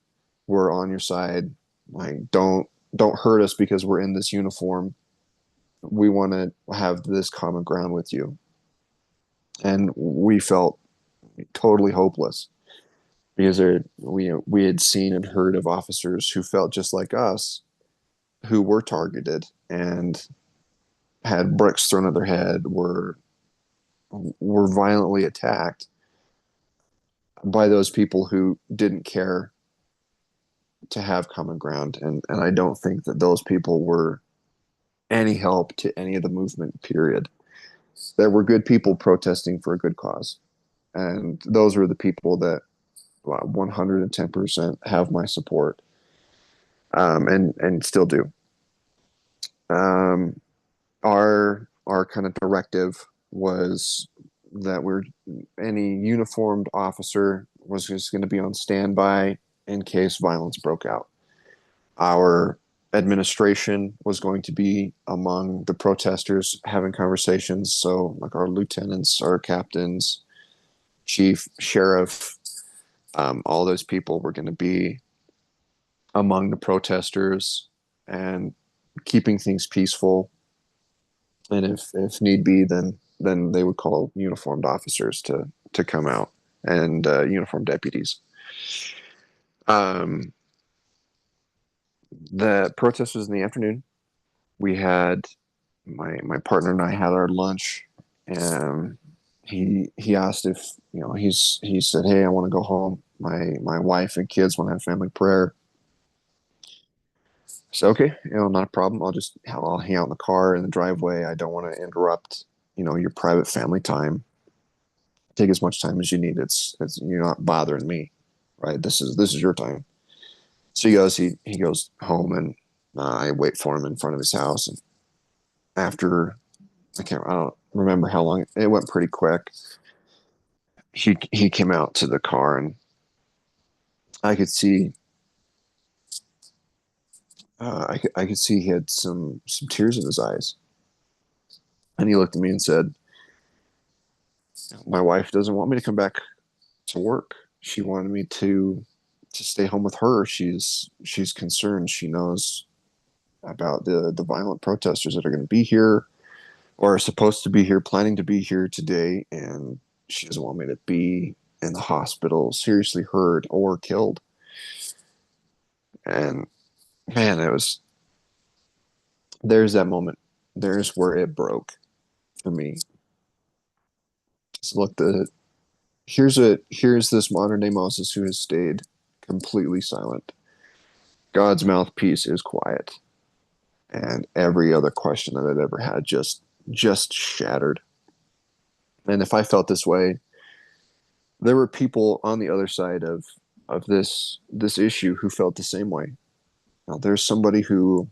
We're on your side. Like, don't hurt us because we're in this uniform. we want to have this common ground with you. And we felt totally hopeless because we had seen and heard of officers who felt just like us who were targeted and had bricks thrown at their head, were violently attacked by those people who didn't care to have common ground. And I don't think that those people were any help to any of the movement, period. There were good people protesting for a good cause. And those were the people that 110% have my support, and still do. Um, our kind of directive was that any uniformed officer was just going to be on standby in case violence broke out. Our administration was going to be among the protesters having conversations. So, like our lieutenants, our captains, chief, sheriff, all those people were going to be among the protesters and keeping things peaceful. And if need be, then they would call uniformed officers to come out, and uniformed deputies. Um, the protest was in the afternoon. We had my partner and I had our lunch, and he asked if he said, "Hey, I want to go home. My wife and kids want to have family prayer." So okay, not a problem. I'll hang out in the car in the driveway. I don't want to interrupt, your private family time. Take as much time as you need. It's you're not bothering me, right? This is your time. So he goes home, and I wait for him in front of his house. And after I don't remember how long it went. Pretty quick. He came out to the car, and I could see I could see he had some tears in his eyes, and he looked at me and said, "My wife doesn't want me to come back to work. She wanted me to stay home with her. She's concerned. She knows about the violent protesters that are going to be here or are supposed to be here, planning to be here today, and she doesn't want me to be in the hospital, seriously hurt or killed." And man, there's that moment. There's where it broke for me. So look, here's this modern day Moses who has stayed completely silent. God's mouthpiece is quiet, and every other question that I'd ever had just shattered. And if I felt this way, there were people on the other side of this issue who felt the same way. Now, there's somebody who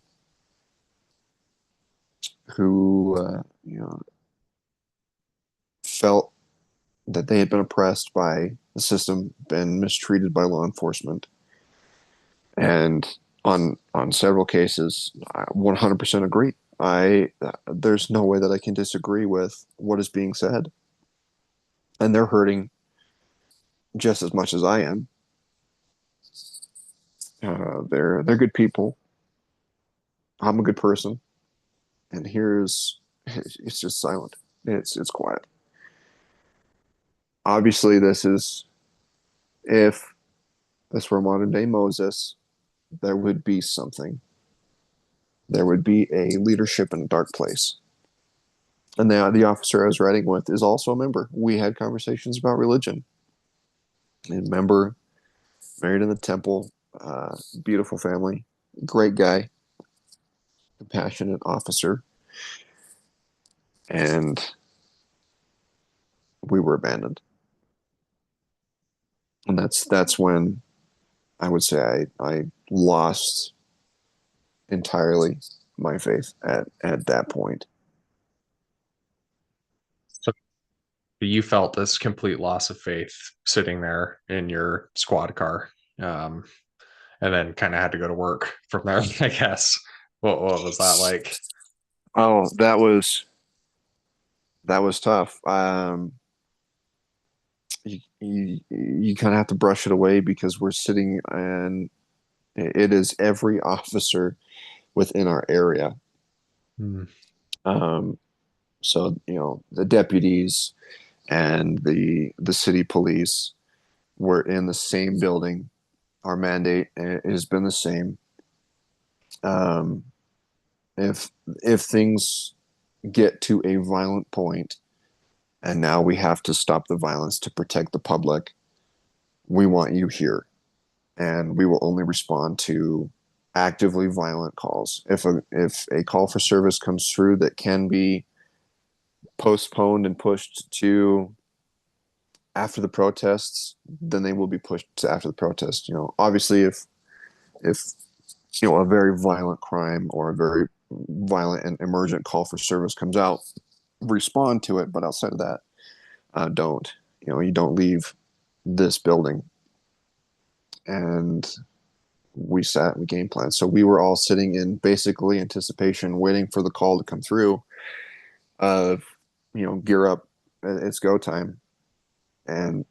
felt that they had been oppressed by the system, been mistreated by law enforcement, and on several cases, I 100% agree. I There's no way that I can disagree with what is being said, and they're hurting just as much as I am. They're good people. I'm a good person, and here's it's just silent. It's quiet. Obviously, this is if this were modern day Moses, there would be something. There would be a leadership in a dark place. And the officer I was riding with is also a member. We had conversations about religion. And member, married in the temple, beautiful family, great guy, compassionate officer, and we were abandoned. And that's when I would say I lost entirely my faith at that point. So you felt this complete loss of faith sitting there in your squad car, um, and then kind of had to go to work from there, I guess. What was that like? Oh, that was tough. You kind of have to brush it away because we're sitting and it is every officer within our area. Hmm. Um, so the deputies and the city police were in the same building. Our mandate has been the same. Um, if if things get to a violent point, and now we have to stop the violence to protect the public, we want you here, and we will only respond to actively violent calls. If a call for service comes through that can be postponed and pushed to after the protests, then they will be pushed to after the protests. Obviously, if a very violent crime or a very violent and emergent call for service comes out, respond to it. But outside of that, don't. You don't leave this building. And we sat and we game plan. So we were all sitting in basically anticipation, waiting for the call to come through. Of gear up, it's go time. And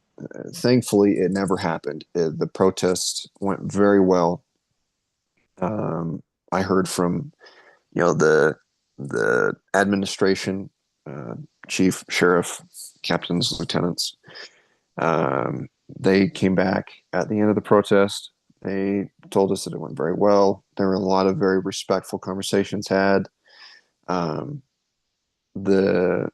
thankfully, it never happened. The protest went very well. I heard from the administration, uh, chief, sheriff, captains, lieutenants. They came back at the end of the protest. They told us that it went very well. There were a lot of very respectful conversations had. Um, the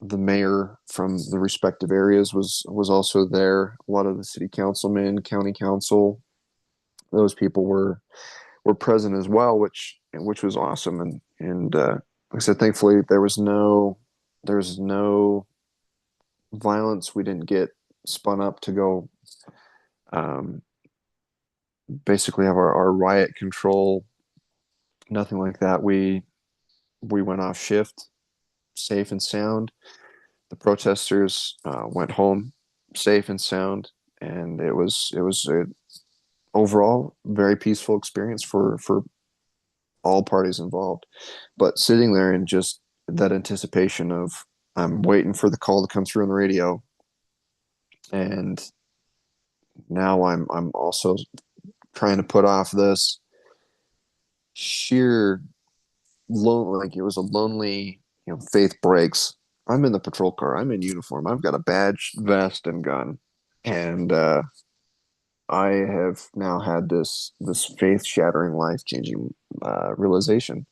the mayor from the respective areas was also there. A lot of the city councilmen, county council, those people were present as well, which was awesome. And like I said, thankfully there was no violence. We didn't get spun up to go um, basically have our riot control. Nothing like that. We went off shift, safe and sound. The protesters went home, safe and sound, and it was a overall very peaceful experience for all parties involved. But sitting there and just that anticipation of I'm waiting for the call to come through on the radio, and now I'm also trying to put off this sheer like it was a lonely, faith breaks. I'm in the patrol car. I'm in uniform. I've got a badge, vest, and gun, and I have now had this faith shattering, life changing realization.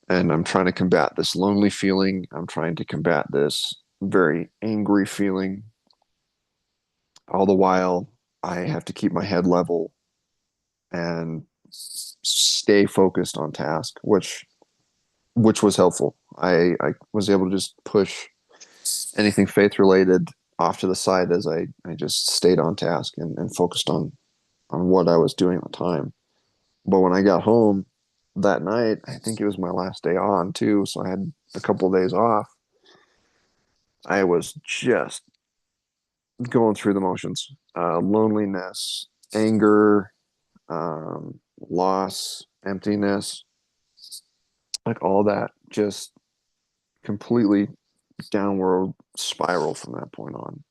And I'm trying to combat this lonely feeling. I'm trying to combat this very angry feeling. All the while, I have to keep my head level and stay focused on task, which was helpful. I was able to just push anything faith related off to the side as I just stayed on task and focused on what I was doing at the time. But when I got home that night, I think it was my last day on too, so I had a couple of days off. I was just going through the motions, loneliness, anger, loss, emptiness, like all that, just completely downward spiral from that point on.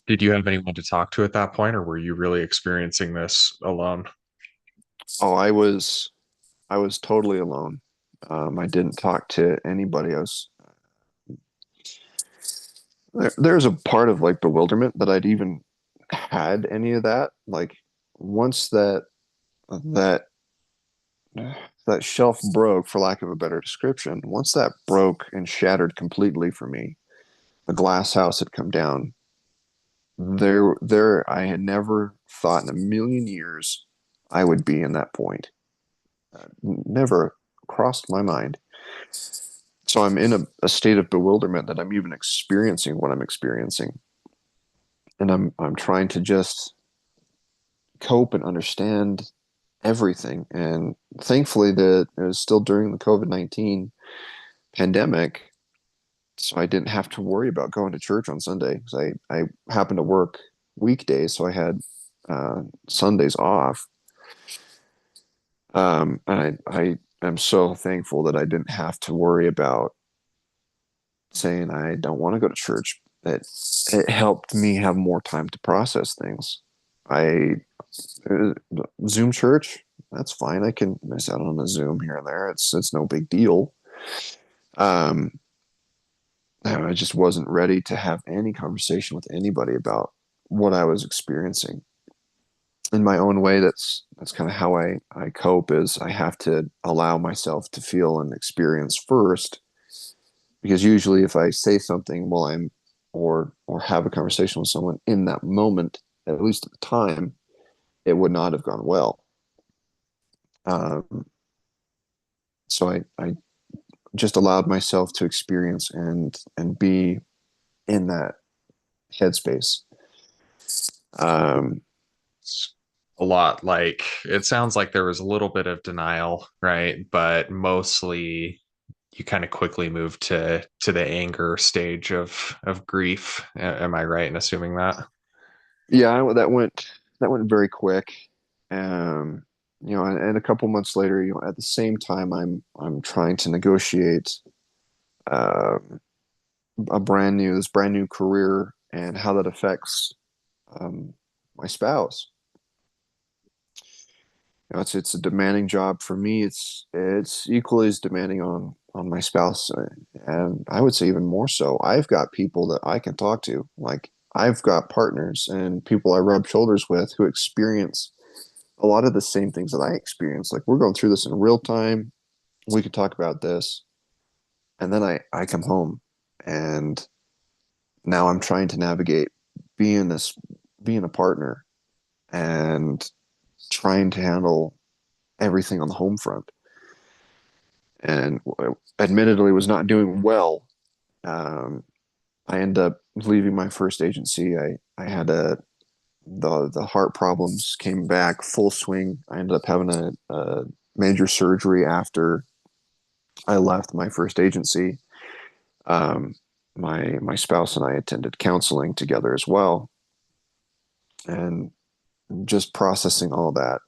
Did you have anyone to talk to at that point, or were you really experiencing this alone? Oh, I was totally alone. I didn't talk to anybody. There's a part of like bewilderment that I'd even had any of that. Like once that that shelf broke, for lack of a better description, once that broke and shattered completely for me, the glass house had come down. There, I had never thought in a million years I would be in that point. Never crossed my mind. So I'm in a state of bewilderment that I'm even experiencing what I'm experiencing, and I'm trying to just cope and understand everything. And thankfully, that it was still during the COVID-19 pandemic, so I didn't have to worry about going to church on Sunday because I happened to work weekdays, so I had Sundays off. And I am so thankful that I didn't have to worry about saying I don't want to go to church. It helped me have more time to process things. I Zoom church. that's fine. I can miss out on a Zoom here and there. It's no big deal. Um, I just wasn't ready to have any conversation with anybody about what I was experiencing. In my own way, that's kind of how I cope. Is I have to allow myself to feel and experience first, because usually if I say something while I'm or have a conversation with someone in that moment, at least at the time, it would not have gone well. Um, so I just allowed myself to experience and be in that headspace. Um, It's a lot like it sounds like there was a little bit of denial, right? But mostly you kind of quickly moved to the anger stage of grief. Am I right in assuming that? yeah, that went very quick. Um, and a couple months later, at the same time, I'm trying to negotiate um, this brand new career and how that affects um, my spouse. It's a demanding job for me. It's equally as demanding on my spouse, and I would say even more so. I've got people that I can talk to. Like I've got partners and people I rub shoulders with who experience a lot of the same things that I experience. Like we're going through this in real time. We could talk about this, and then I come home, and now I'm trying to navigate being this being a partner and trying to handle everything on the home front, and admittedly was not doing well. Um, I ended up leaving my first agency. I had the heart problems came back full swing. I ended up having a major surgery after I left my first agency. Um, my spouse and I attended counseling together as well, and just processing all that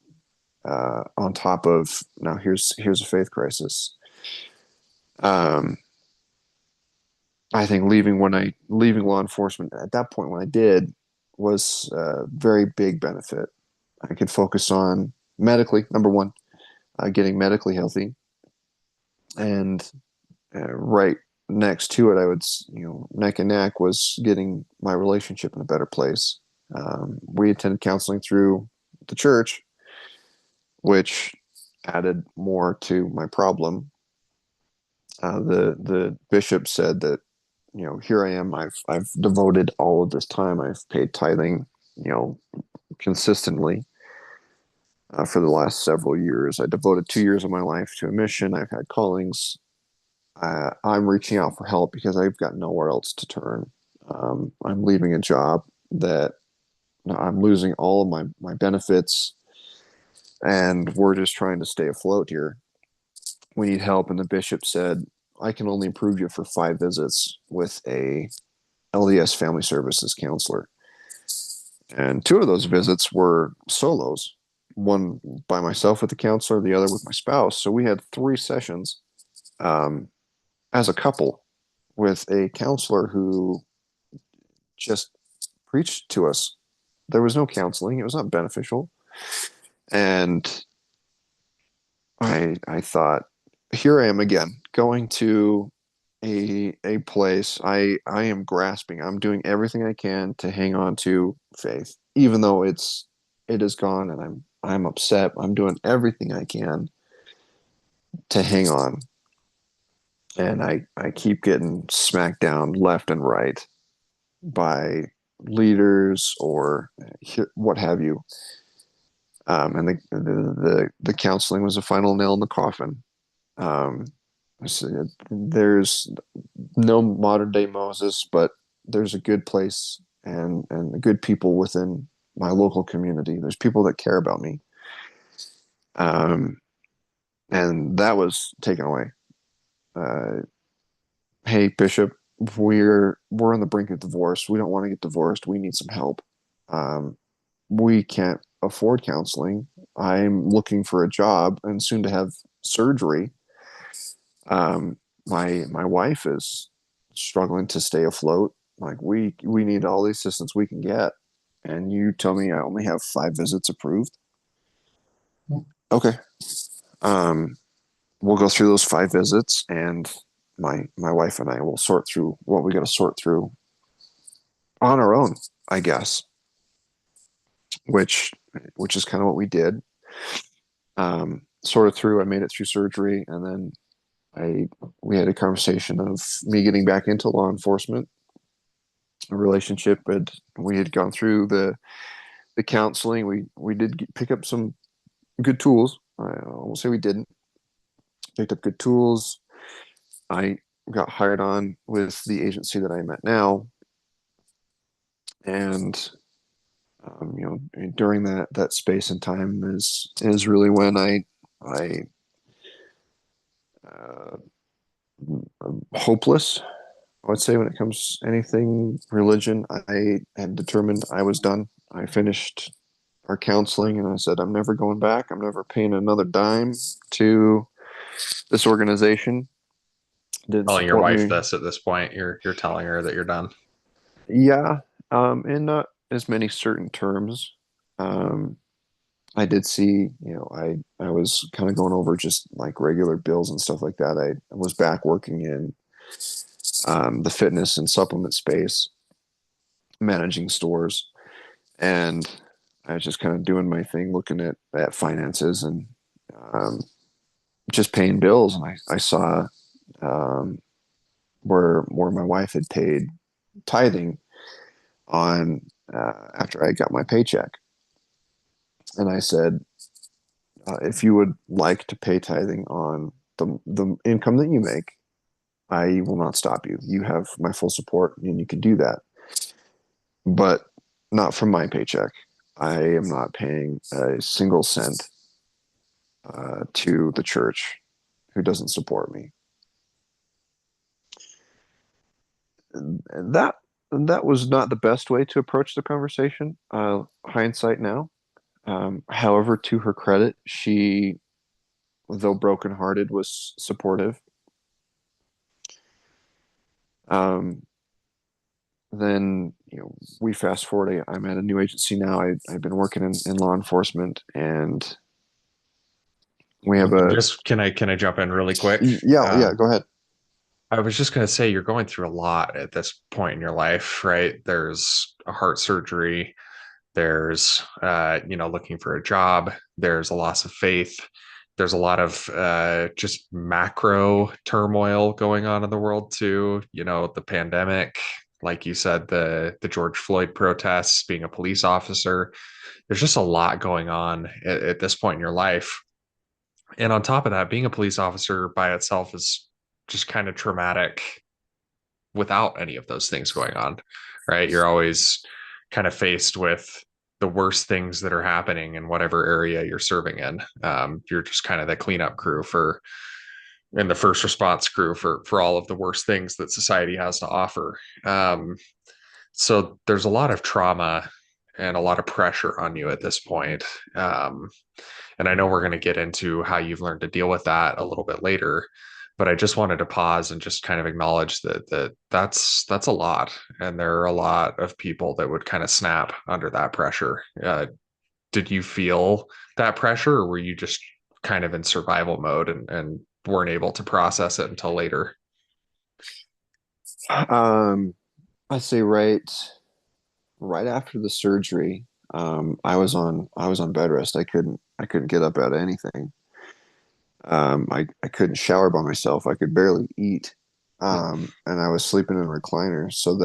on top of now here's a faith crisis. Um, I think leaving law enforcement at that point when I did was a very big benefit. I could focus on medically, number one, getting medically healthy, and right next to it, I would neck and neck was getting my relationship in a better place. We attended counseling through the church, which added more to my problem. The bishop said that here I am. I've devoted all of this time. I've paid tithing, you know, consistently for the last several years. I devoted 2 years of my life to a mission. I've had callings. I'm reaching out for help because I've got nowhere else to turn. I'm leaving a job that I'm losing all of my benefits, and we're just trying to stay afloat here. We need help. And the bishop said, I can only approve you for 5 visits with a LDS family services counselor. And 2 of those visits were solos, one by myself with the counselor, the other with my spouse. So we had 3 sessions um, as a couple with a counselor who just preached to us. There was no counseling, it was not beneficial. And I thought, here I am again, going to a place I am grasping. I'm doing everything I can to hang on to faith, even though it is gone, and I'm upset. I'm doing everything I can to hang on, and I keep getting smacked down left and right by leaders or what have you. And the counseling was the final nail in the coffin. Um, so there's no modern day Moses, but there's a good place and good people within my local community. There's people that care about me, um, and that was taken away. Uh, hey, Bishop, we're on the brink of divorce. We don't want to get divorced. We need some help. Um, we can't afford counseling. I'm looking for a job and soon to have surgery. My wife is struggling to stay afloat. Like we need all the assistance we can get, and you tell me I only have 5 visits approved. Okay. Um, we'll go through those 5 visits, and my wife and I will sort through what we got to sort through on our own, I guess. Which which is kind of what we did. Sorted through. I made it through surgery, and then I we had a conversation of me getting back into law enforcement. A relationship, and we had gone through the counseling. We did pick up some good tools. I won't say we didn't. Picked up good tools. I got hired on with the agency that I'm at now, and during that space and time is really when I uh, I'm hopeless. I would say when it comes to anything religion, I had determined I was done. I finished our counseling, and I said I'm never going back. I'm never paying another dime to this organization. Didn't Telling your support wife me. this at this point, you're telling her that you're done. Yeah, in not as many certain terms. Um, I did see, I was kind of going over just like regular bills and stuff like that. I was back working in the fitness and supplement space, managing stores, and I was just kind of doing my thing, looking at finances and um, just paying bills. And I saw um, where my wife had paid tithing on after I got my paycheck, and I said, if you would like to pay tithing on the income that you make, I will not stop you. You have my full support, and you can do that, but not from my paycheck. I am not paying a single cent to the church who doesn't support me. And that was not the best way to approach the conversation. Hindsight now. However, to her credit, she, though brokenhearted, was supportive. Um, then we fast forward. I'm at a new agency now. I've been working in law enforcement, and we have a Just can I jump in really quick? yeah, yeah. Go ahead. I was just going to say you're going through a lot at this point in your life, right? There's a heart surgery, there's looking for a job, there's a loss of faith, there's a lot of just macro turmoil going on in the world too. The pandemic, like you said, the George Floyd protests, being a police officer. There's just a lot going on at this point in your life. And on top of that, being a police officer by itself is just kind of traumatic without any of those things going on, right? You're always kind of faced with the worst things that are happening in whatever area you're serving in. You're just kind of the cleanup crew for and the first response crew for all of the worst things that society has to offer. So there's a lot of trauma and a lot of pressure on you at this point. And I know we're going to get into how you've learned to deal with that a little bit later, but I just wanted to pause and just kind of acknowledge that's a lot, and there are a lot of people that would kind of snap under that pressure. Did you feel that pressure, or were you just kind of in survival mode and weren't able to process it until later? Um, I'd say right after the surgery, I was on bed rest. I couldn't get up out of anything. I couldn't shower by myself. I could barely eat. And I was sleeping in a recliner. So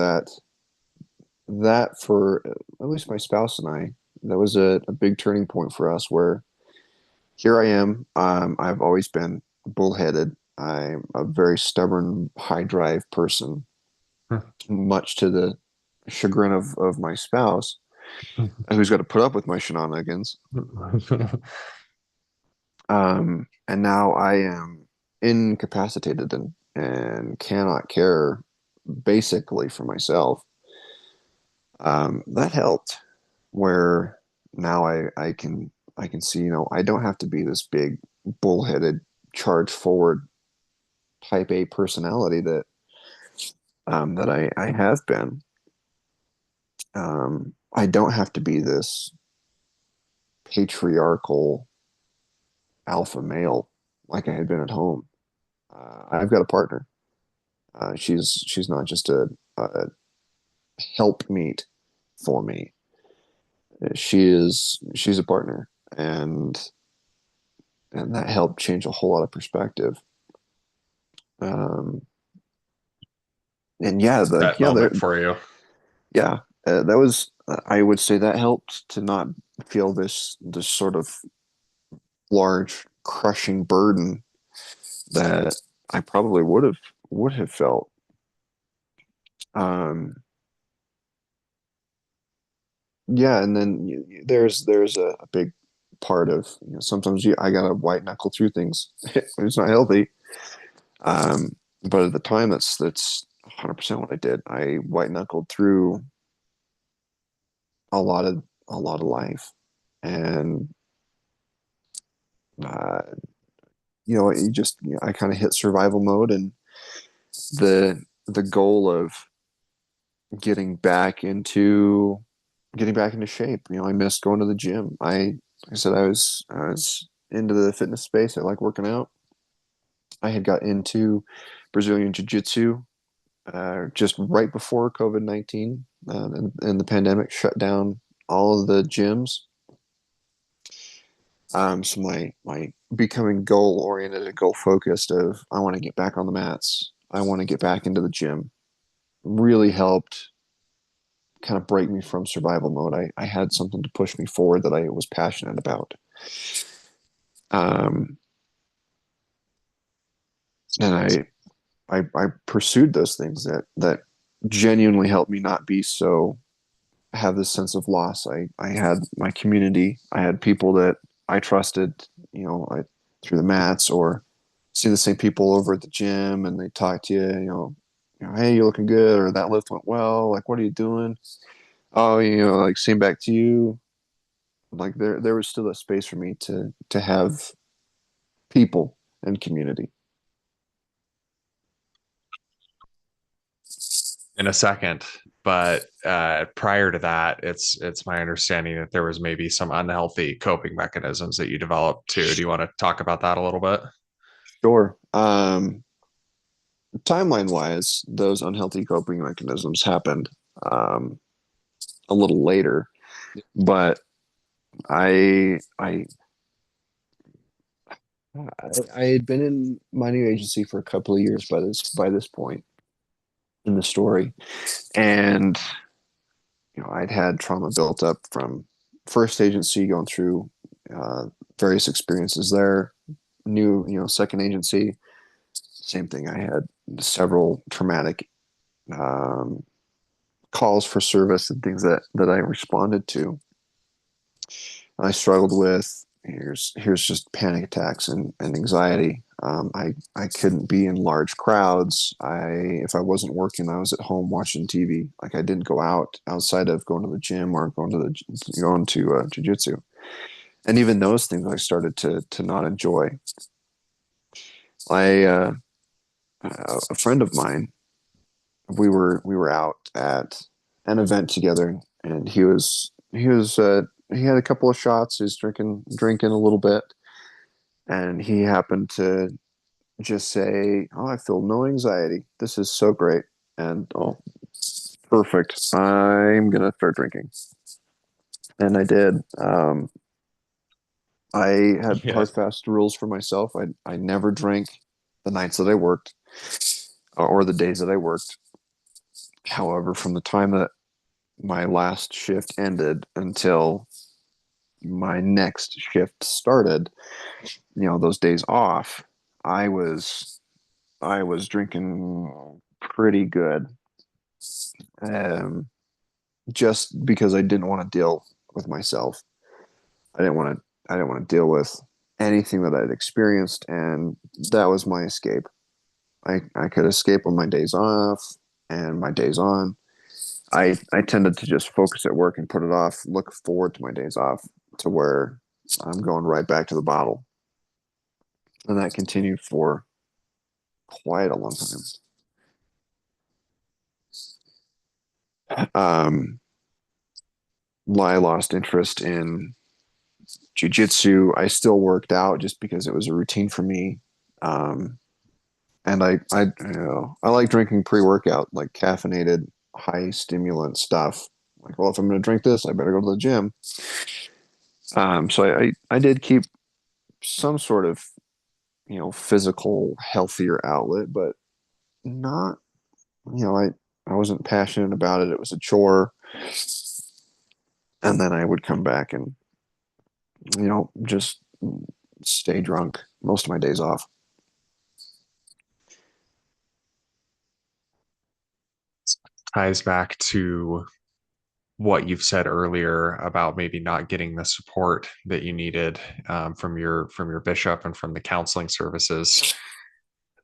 that for at least my spouse and I, that was a big turning point for us where here I am. I've always been bullheaded. I'm a very stubborn, high drive person, much to the chagrin of my spouse, who's got to put up with my shenanigans. And now I am incapacitated and cannot care basically for myself. That helped where now I can see, I don't have to be this big bullheaded charge forward type A personality that I have been. I don't have to be this patriarchal alpha male like I had been at home. I've got a partner. She's not just a helpmeet for me. She's a partner, and that helped change a whole lot of perspective. Um, and yeah, That moment for you. yeah, that was I would say that helped to not feel this sort of large crushing burden that I probably would have felt. Um, yeah, and then there's a big part of sometimes I gotta white knuckle through things. It's not healthy. But at the time, that's 100% what I did. I white knuckled through a lot of a lot of life, and uh, I kind of hit survival mode, and the goal of getting back into getting back into shape. I missed going to the gym. Like I said, I was into the fitness space. I like working out. I had got into Brazilian Jiu-Jitsu just right before COVID-19, and the pandemic shut down all of the gyms. So my becoming goal oriented and goal focused of I want to get back on the mats. I want to get back into the gym. Really helped kind of break me from survival mode. I had something to push me forward that I was passionate about. Um, and I pursued those things that genuinely helped me not be so have this sense of loss. I had my community. I had people that I trusted, through the mats, or see the same people over at the gym and they talk to you, hey, you're looking good, or that lift went well. Like, what are you doing? Oh, like same back to you. Like there was still a space for me to have people and community. In a second. But prior to that, it's my understanding that there was maybe some unhealthy coping mechanisms that you developed too. Do you want to talk about that a little bit? Sure. Timeline wise, those unhealthy coping mechanisms happened um, a little later, but I I I had been in my new agency for a couple of years by this point in the story, and I'd had trauma built up from first agency, going through uh, various experiences there. New, second agency, same thing. I had several traumatic um, calls for service and things that I responded to. I struggled with. Here's just panic attacks and anxiety. I couldn't be in large crowds. If I wasn't working, I was at home watching TV. Like I didn't go out outside of going to the gym or going to jujitsu. And even those things I started to not enjoy. I a friend of mine, we were out at an event together, and he had a couple of shots. He was drinking a little bit, and he happened to just say, "Oh, I feel no anxiety. This is so great." And oh, perfect. I'm gonna start drinking, and I did. I had Yeah. hard fast rules for myself. I never drank the nights that I worked or the days that I worked. However, from the time that my last shift ended until my next shift started, those days off, I was I was drinking pretty good, um, just because I didn't want to deal with myself. I didn't want to deal with anything that I'd experienced, and that was my escape. I could escape on my days off and my days on. I tended to just focus at work and put it off, look forward to my days off, to where I'm going right back to the bottle. And that continued for quite a long time. I lost interest in Jiu-jitsu. I still worked out just because it was a routine for me. Um, and I like drinking pre-workout, like caffeinated, high stimulant stuff. Like, well, if I'm going to drink this, I better go to the gym. So I did keep some sort of physical healthier outlet, but not I wasn't passionate about it. It was a chore, and then I would come back and just stay drunk most of my days off. Ties back to what you've said earlier about maybe not getting the support that you needed from your bishop and from the counseling services.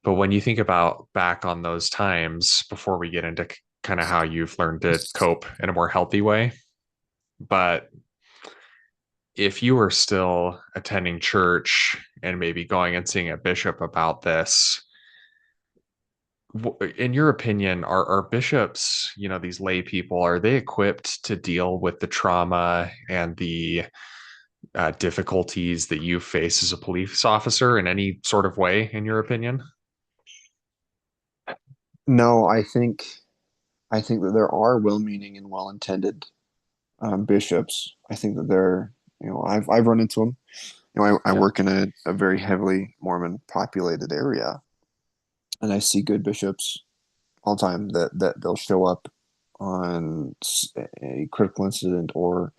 But when you think about back on those times, before we get into kind of how you've learned to cope in a more healthy way, but if you were still attending church and maybe going and seeing a bishop about this, in your opinion, are bishops, these lay people, are they equipped to deal with the trauma and the difficulties that you face as a police officer in any sort of way, in your opinion? No, I think that there are well-meaning and well-intended bishops. I think that I've run into them. I Yeah. work in a very heavily Mormon populated area, and I see good bishops all the time that they'll show up on a critical incident or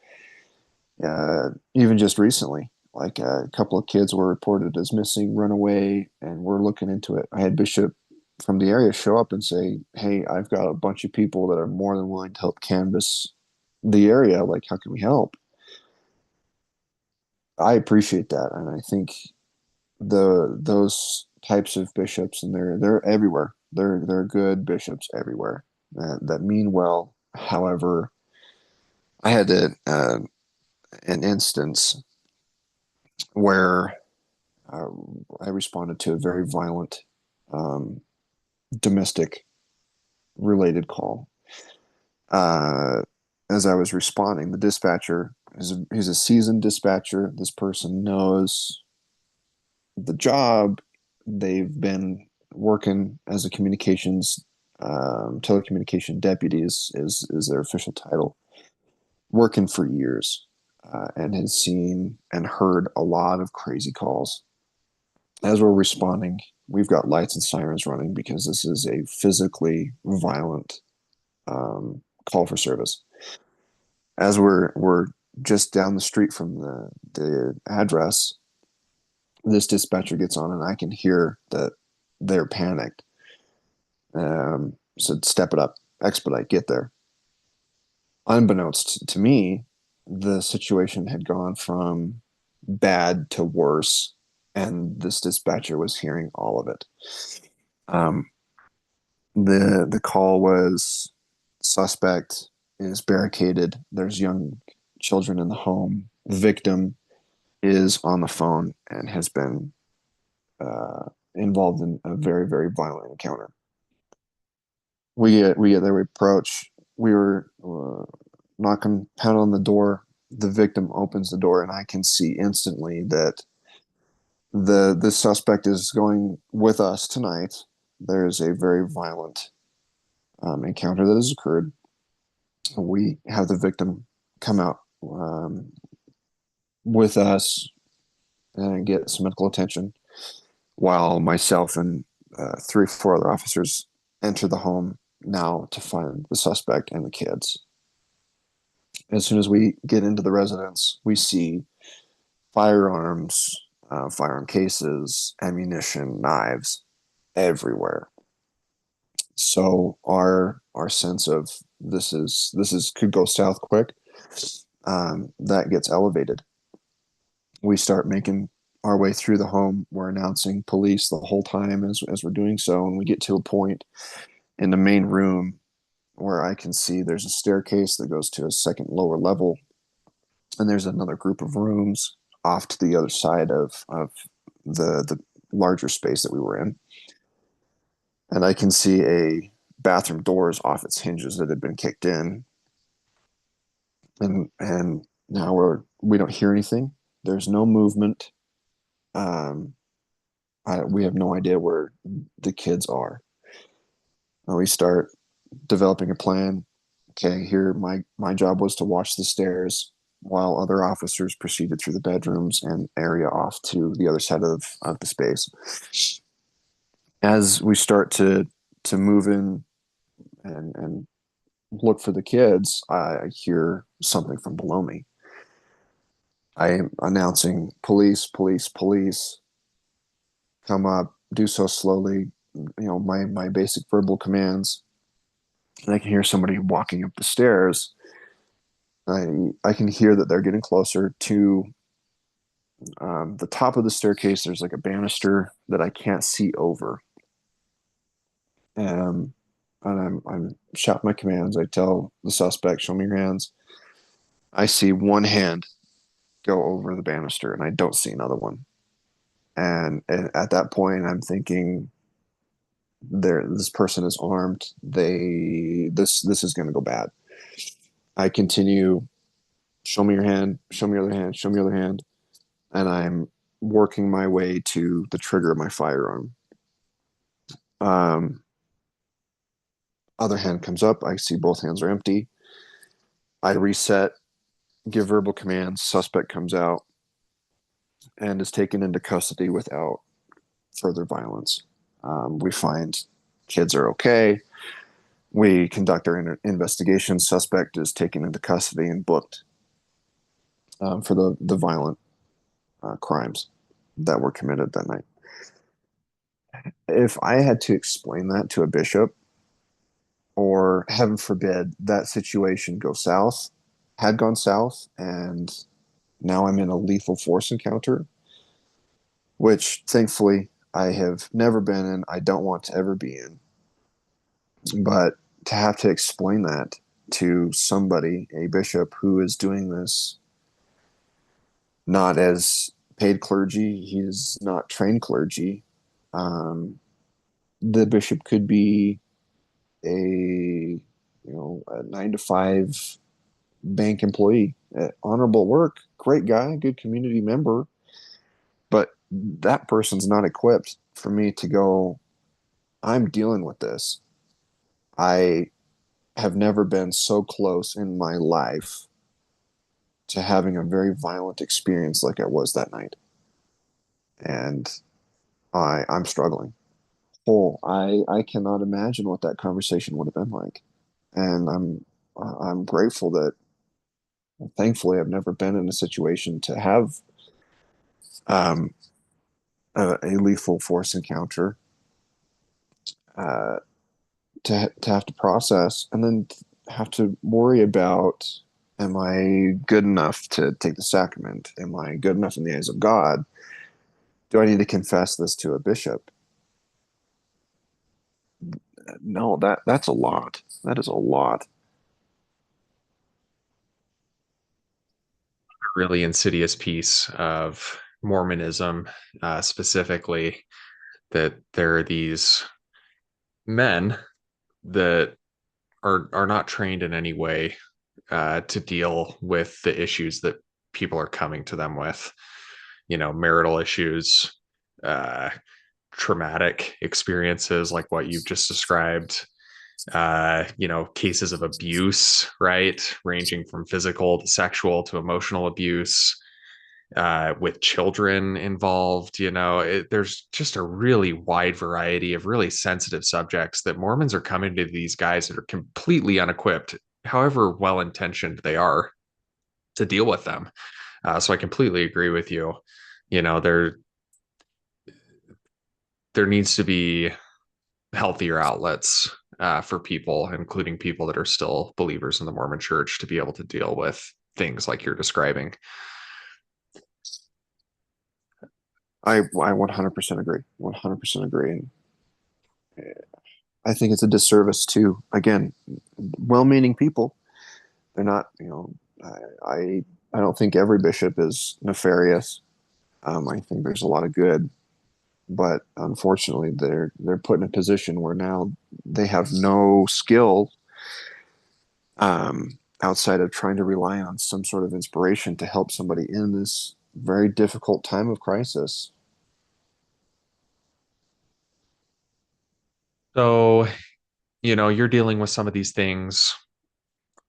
even just recently. Like a couple of kids were reported as missing, runaway, and we're looking into it. I had Bishop from the area show up and say, "Hey, I've got a bunch of people that are more than willing to help canvass the area. Like, how can we help?" I appreciate that, and I think those types of bishops, and they're everywhere. They're good bishops everywhere that mean well. However, I had an instance where uh, I responded to a very violent um, domestic related call. Uh, as I was responding, the dispatcher he's a seasoned dispatcher. This person knows the job. They've been working as a telecommunication deputy is their official title, working for years, and has seen and heard a lot of crazy calls. As we're responding, we've got lights and sirens running because this is a physically violent call for service. As we're just down the street from the address, this dispatcher gets on, and I can hear that they're panicked. Said, "Step it up, expedite, get there." Unbeknownst to me, the situation had gone from bad to worse, and this dispatcher was hearing all of it. Um, the call was suspect is barricaded. There's young children in the home. The victim is on the phone and has been involved in a very very violent encounter. We get there. We approach. We were knocking, pounding on the door. The victim opens the door, and I can see instantly that the suspect is going with us tonight. There's a very violent encounter that has occurred. We have the victim come out with us and get some medical attention, while myself and 3 or 4 other officers enter the home now to find the suspect and the kids. As soon as we get into the residence, we see firearms, firearm cases, ammunition, knives everywhere. So our sense of this is could go south quick, that gets elevated. We start making our way through the home. We're announcing police the whole time as we're doing so, and we get to a point in the main room where I can see there's a staircase that goes to a second lower level, and there's another group of rooms off to the other side of the larger space that we were in, and I can see a bathroom doors off its hinges that had been kicked in, and now we don't hear anything. There's no movement. Um, we have no idea where the kids are. And we start developing a plan. Okay, here my job was to watch the stairs while other officers proceeded through the bedrooms and area off to the other side of the space. As we start to move in and look for the kids, I hear something from below me. I am announcing police, police, police, come up, do so slowly, my basic verbal commands. And I can hear somebody walking up the stairs. I can hear that they're getting closer to the top of the staircase. There's like a banister that I can't see over. Um, and I'm shouting my commands. I tell the suspect, show me your hands. I see one hand go over the banister and I don't see another one. And at that point, I'm thinking, this person is armed. This is going to go bad. I continue, show me your hand, show me your other hand, show me your other hand. And I'm working my way to the trigger of my firearm. Um, Other hand comes up. I see both hands are empty. I reset, give verbal commands. Suspect comes out and is taken into custody without further violence. We find kids are okay. We conduct our investigation. Suspect is taken into custody and booked for the violent crimes that were committed that night. If I had to explain that to a bishop, or heaven forbid that situation had gone south, and now I'm in a lethal force encounter, which thankfully I have never been in, I don't want to ever be in. But to have to explain that to somebody, a bishop who is doing this not as paid clergy, he's not trained clergy. The bishop could be a 9 to 5 bank employee, honorable work, great guy, good community member, but that person's not equipped for me to go, I'm dealing with this. I have never been so close in my life to having a very violent experience like I was that night. And I'm struggling. I cannot imagine what that conversation would have been like. And I'm grateful that thankfully I've never been in a situation to have um, a lethal force encounter, uh, to have to process and then have to worry about, am I good enough to take the sacrament? Am I good enough in the eyes of God? Do I need to confess this to a bishop? No, that's a lot. That is a lot. Really insidious piece of Mormonism, specifically, that there are these men that are not trained in any way to deal with the issues that people are coming to them with. Marital issues, uh, traumatic experiences like what you've just described, cases of abuse, right? Ranging from physical to sexual to emotional abuse, with children involved. There's just a really wide variety of really sensitive subjects that Mormons are coming to these guys that are completely unequipped, however well intentioned they are, to deal with them. So I completely agree with you. There needs to be healthier outlets for people, including people that are still believers in the Mormon church, to be able to deal with things like you're describing. I 100% agree. 100% agree. And I think it's a disservice to, again, well-meaning people. They're not, I don't think every bishop is nefarious. I think there's a lot of good, but unfortunately, they're put in a position where now they have no skill, outside of trying to rely on some sort of inspiration to help somebody in this very difficult time of crisis. So, you're dealing with some of these things.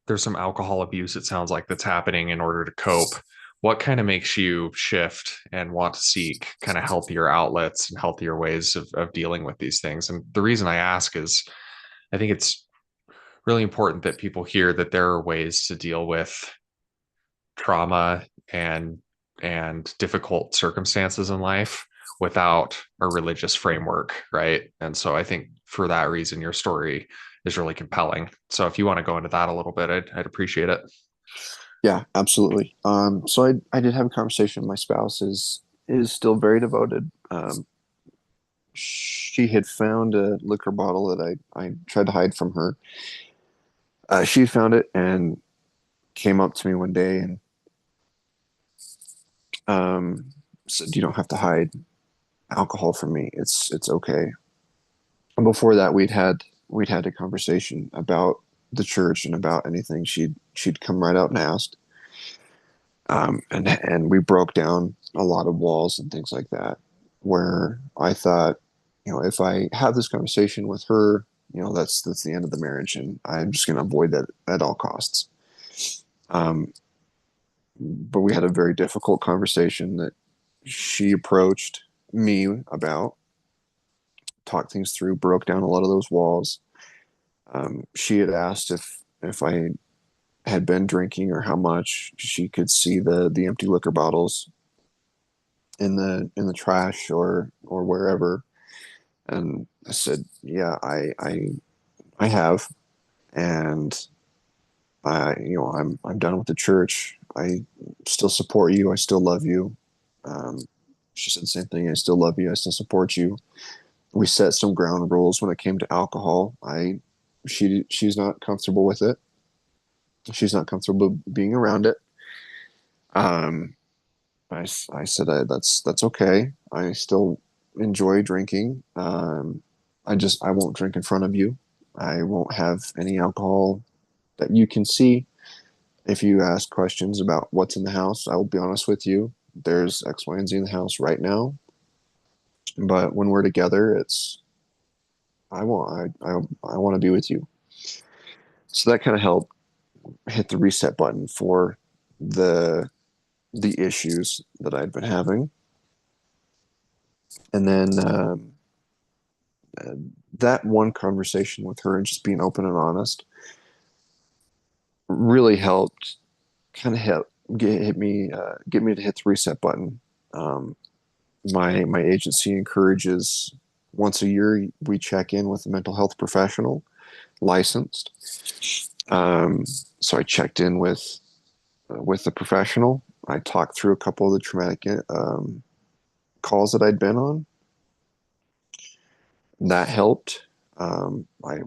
There's some alcohol abuse, it sounds like, that's happening in order to cope. What kind of makes you shift and want to seek kind of healthier outlets and healthier ways of dealing with these things? And the reason I ask is I think it's really important that people hear that there are ways to deal with trauma and difficult circumstances in life without a religious framework, right? And so I think for that reason your story is really compelling. So if you want to go into that a little bit, I'd appreciate it. Yeah, absolutely. So I did have a conversation. My spouse is still very devoted. She had found a liquor bottle that I tried to hide from her. She found it and came up to me one day and said, "You don't have to hide alcohol from me. It's okay." And before that, we'd had a conversation about the church and about anything. She'd come right out and asked, and we broke down a lot of walls and things like that. Where I thought, if I have this conversation with her, that's the end of the marriage, and I'm just going to avoid that at all costs. Um, but we had a very difficult conversation that she approached me about, talked things through, broke down a lot of those walls. She had asked if I had been drinking or how much. She could see the empty liquor bottles in the trash or wherever, and I said, yeah, I have, and I'm done with the church. I still support you. I still love you. Um, she said the same thing. I still love you. I still support you. We set some ground rules when it came to alcohol. She's not comfortable with it. She's not comfortable being around it. Um, I said that's okay. I still enjoy drinking. I won't drink in front of you. I won't have any alcohol that you can see. If you ask questions about what's in the house, I will be honest with you. There's X, Y, and Z in the house right now. But when we're together, it's I want to be with you. So that kind of helped hit the reset button for the the issues that I'd been having. And then that one conversation with her and just being open and honest really helped kind of get me to hit the reset button. Um, my agency encourages once a year we check in with a mental health professional licensed. So I checked in with the professional. I talked through a couple of the traumatic calls that I'd been on. That helped. I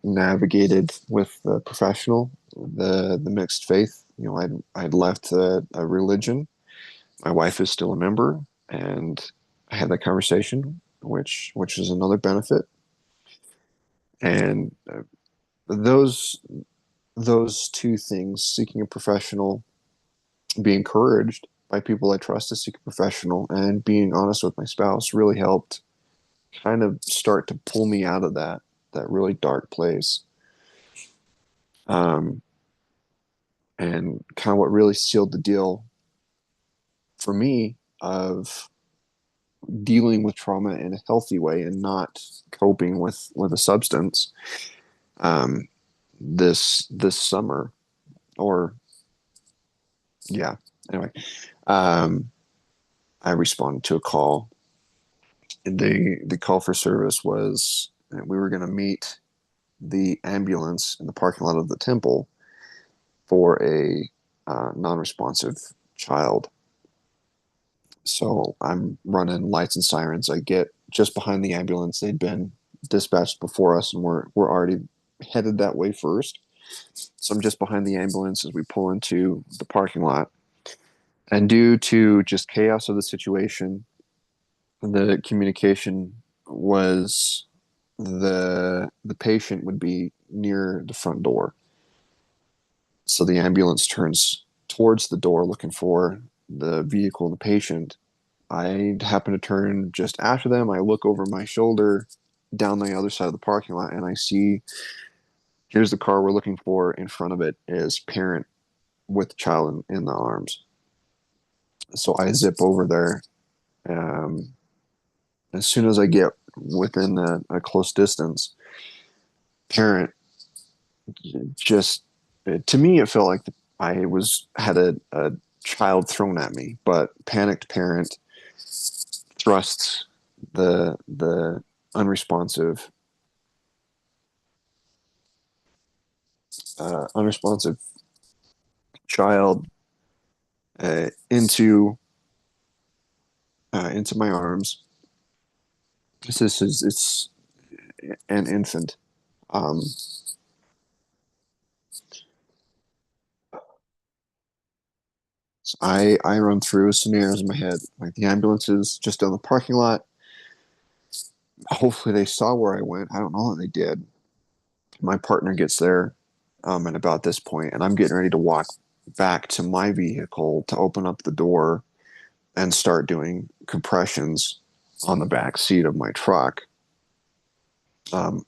navigated with the professional the mixed faith. I'd left a religion. My wife is still a member, and I had that conversation, which is another benefit. And those those two things, seeking a professional, being encouraged by people I trust to seek a professional, and being honest with my spouse, really helped kind of start to pull me out of that really dark place. Um, and kind of what really sealed the deal for me of dealing with trauma in a healthy way and not coping with a substance. Um, this summer, or yeah, anyway, um, I responded to a call. The call for service was we were going to meet the ambulance in the parking lot of the temple for a non-responsive child. So I'm running lights and sirens. I get just behind the ambulance. They'd been dispatched before us, and we're already headed that way first. So I'm just behind the ambulance as we pull into the parking lot. And due to just chaos of the situation, the communication was the patient would be near the front door. So the ambulance turns towards the door looking for the vehicle, the patient. I happen to turn just after them. I look over my shoulder down the other side of the parking lot, and I see here's the car we're looking for. In front of it is parent with child in the arms. So I zip over there. Um, as soon as I get within a close distance, parent just to me it felt like I was had a child thrown at me, but panicked parent thrusts the unresponsive unresponsive child into my arms. This is it's an infant. Um, so I run through scenarios in my head, like the ambulance is just down the parking lot. Hopefully they saw where I went. I don't know that they did. My partner gets there, at about this point, and I'm getting ready to walk back to my vehicle to open up the door and start doing compressions on the back seat of my truck. Um,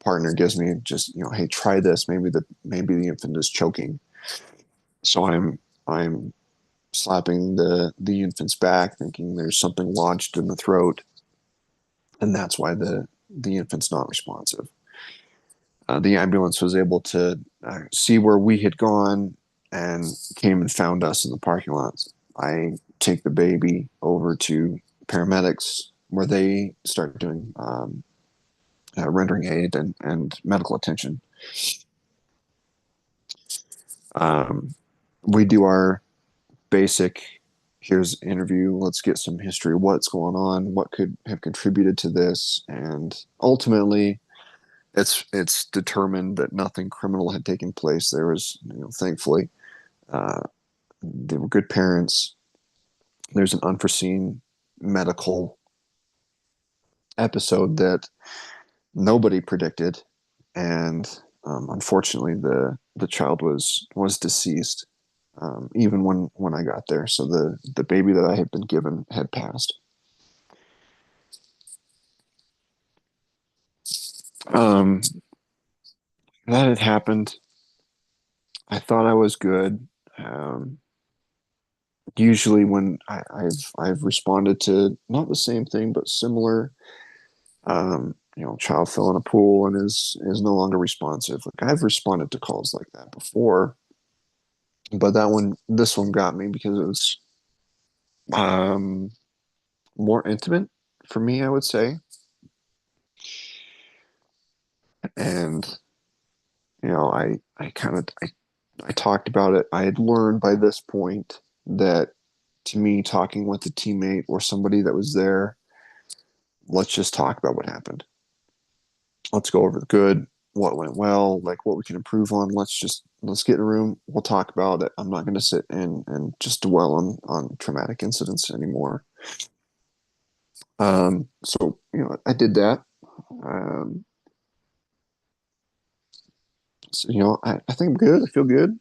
Partner gives me just, hey, try this. Maybe the infant is choking. So I'm slapping the infant's back, thinking there's something lodged in the throat, and that's why the infant's not responsive. The ambulance was able to see where we had gone and came and found us in the parking lot. I take the baby over to paramedics where they start doing rendering aid and medical attention. Um, we do our basic here's interview, let's get some history, what's going on, what could have contributed to this, and ultimately it's determined that nothing criminal had taken place. There was, thankfully, uh, they were good parents. There's an unforeseen medical episode that nobody predicted, and unfortunately, the child was deceased even when I got there. So the baby that I had been given had passed. Um, that had happened. I thought I was good. Um, Usually, when I've responded to not the same thing but similar, child fell in a pool and is no longer responsive. Like I've responded to calls like that before, but this one got me because it was um, more intimate for me, I would say, and I talked about it. I had learned by this point that to me, talking with a teammate or somebody that was there, let's just talk about what happened. Let's go over the good, what went well, like what we can improve on. Let's get in a room. We'll talk about it. I'm not going to sit and just dwell on traumatic incidents anymore. So I did that. Um, so, I think I'm good. I feel good.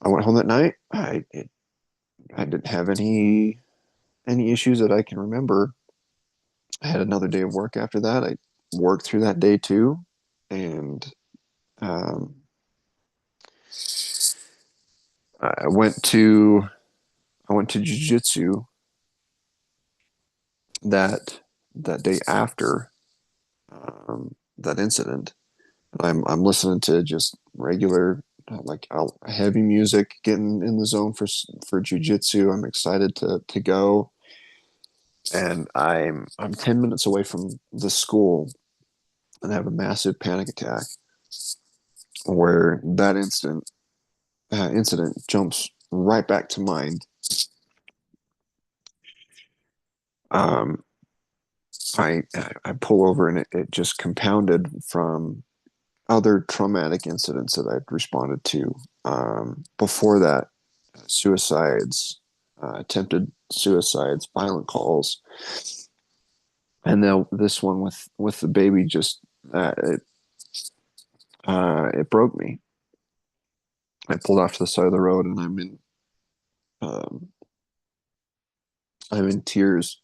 I went home that night. I didn't have any issues that I can remember. I had another day of work after that. I worked through that day too, and um, I went to jujitsu that that day after that incident. I'm listening to just regular like heavy music, getting in the zone for jujitsu. I'm excited to go, and I'm 10 minutes away from the school, and I have a massive panic attack where that incident jumps right back to mind. Um, I pull over and it just compounded from other traumatic incidents that I'd responded to before that: suicides, attempted suicides, violent calls, and now this one with the baby just it broke me. I pulled off to the side of the road and I'm in Um, I'm in tears,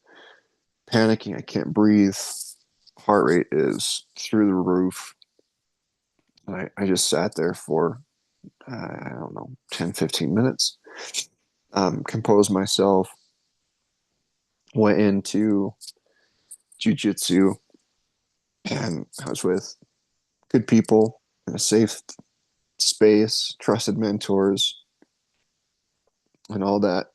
panicking. I can't breathe. Heart rate is through the roof. I just sat there for, I don't know, 10, 15 minutes, composed myself, went into jujitsu, and I was with good people in a safe space, trusted mentors, and all that.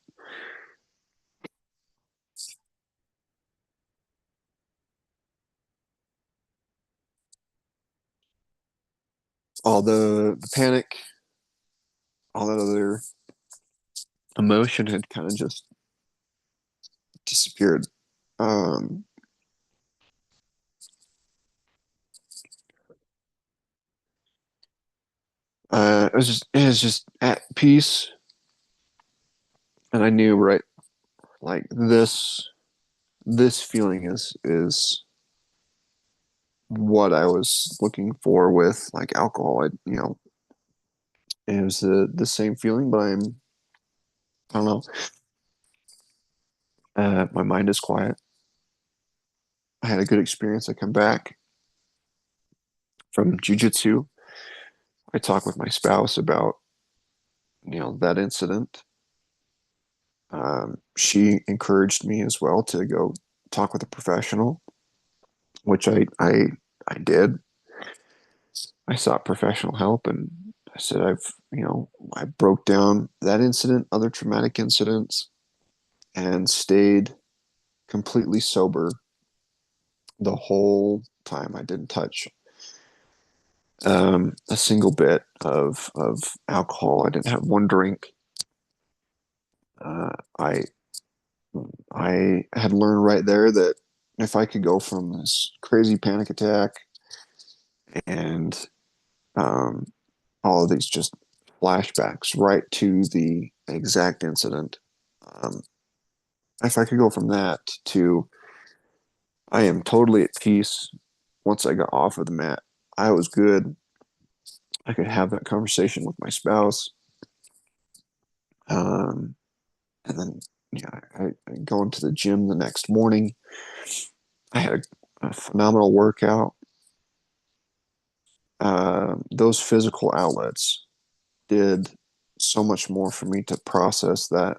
All the panic, all that other emotion had kind of just disappeared. Um, it was just at peace, and I knew right, like this feeling is what I was looking for with like alcohol. It was the same feeling, but I don't know. My mind is quiet. I had a good experience. I come back from jujitsu. I talk with my spouse about that incident. She encouraged me as well to go talk with a professional, which I did. I sought professional help, and I said I broke down that incident, other traumatic incidents, and stayed completely sober the whole time. I didn't touch a single bit of alcohol. I didn't have one drink. I had learned right there that if I could go from this crazy panic attack and um, all of these just flashbacks right to the exact incident, um, if I could go from that to I am totally at peace once I got off of the mat, I was good. I could have that conversation with my spouse. Um, and then I go into the gym the next morning. I had a phenomenal workout. Those physical outlets did so much more for me to process that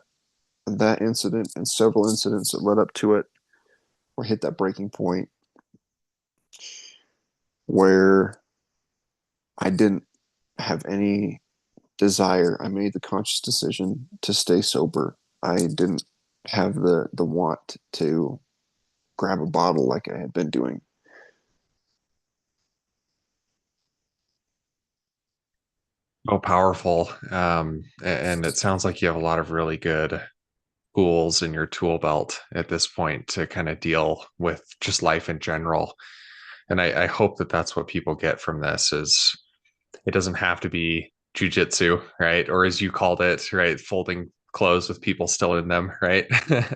incident and several incidents that led up to it, or hit that breaking point where I didn't have any desire. I made the conscious decision to stay sober. I didn't have the want to grab a bottle like I had been doing. Oh, powerful. And it sounds like you have a lot of really good tools in your tool belt at this point to kind of deal with just life in general. And I hope that that's what people get from this is it doesn't have to be jujitsu, right? Or as you called it, right? Folding clothes with people still in them, right?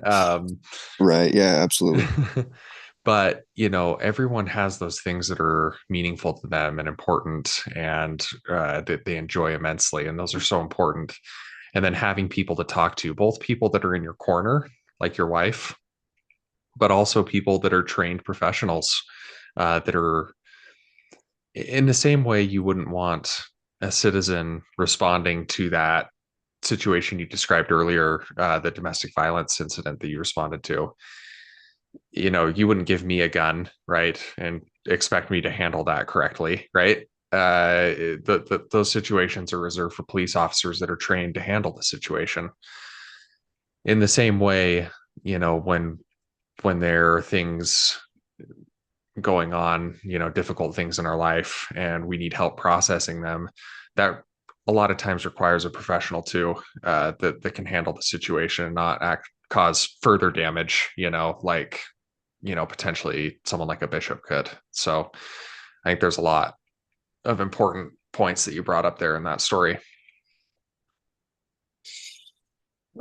um, Right. Yeah, absolutely. but everyone has those things that are meaningful to them and important and that they enjoy immensely, and those are so important. And then having people to talk to, both people that are in your corner like your wife, but also people that are trained professionals, that are in the same way you wouldn't want a citizen responding to that situation you described earlier, the domestic violence incident that you responded to. You wouldn't give me a gun, right, and expect me to handle that correctly, right? Those situations are reserved for police officers that are trained to handle the situation. In the same way, when there are things going on, difficult things in our life, and we need help processing them, that a lot of times requires a professional too, that can handle the situation and not cause further damage, like potentially someone like a bishop could. So I think there's a lot of important points that you brought up there in that story.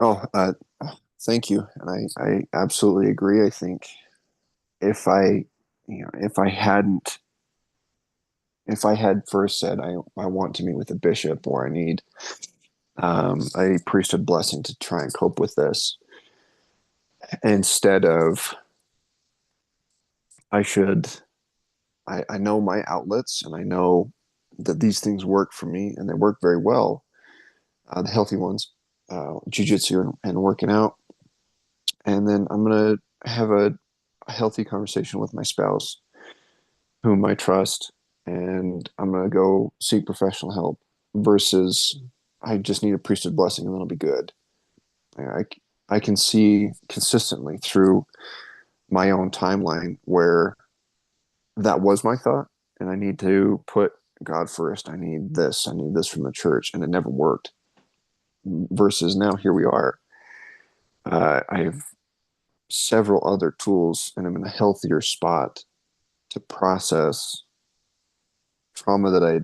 Oh, thank you. And I absolutely agree. I think if I, if I hadn't, if I had first said, I want to meet with a bishop or I need a priesthood blessing to try and cope with this instead of I should. I know my outlets and I know that these things work for me and they work very well. The healthy ones, jujitsu and working out. And then I'm going to have a healthy conversation with my spouse, whom I trust, and I'm going to go seek professional help versus I just need a priesthood blessing and then I'll be good. I, I can see consistently through my own timeline where that was my thought, and I need to put God first. I need this. I need this from the church, and it never worked. Versus now, here we are. I have several other tools, and I'm in a healthier spot to process trauma that I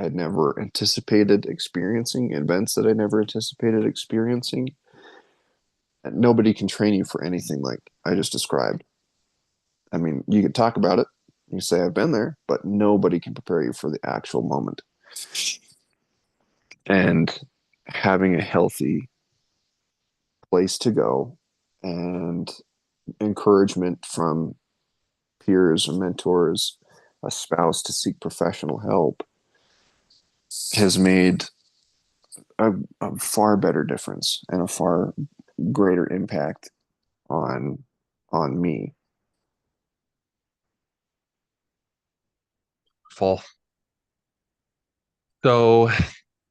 had never anticipated experiencing, events that I never anticipated experiencing. And nobody can train you for anything like I just described. I mean, you can talk about it, you say I've been there, but nobody can prepare you for the actual moment. And having a healthy place to go and encouragement from peers or mentors, a spouse to seek professional help has made a far better difference and a far greater impact on me. Full. So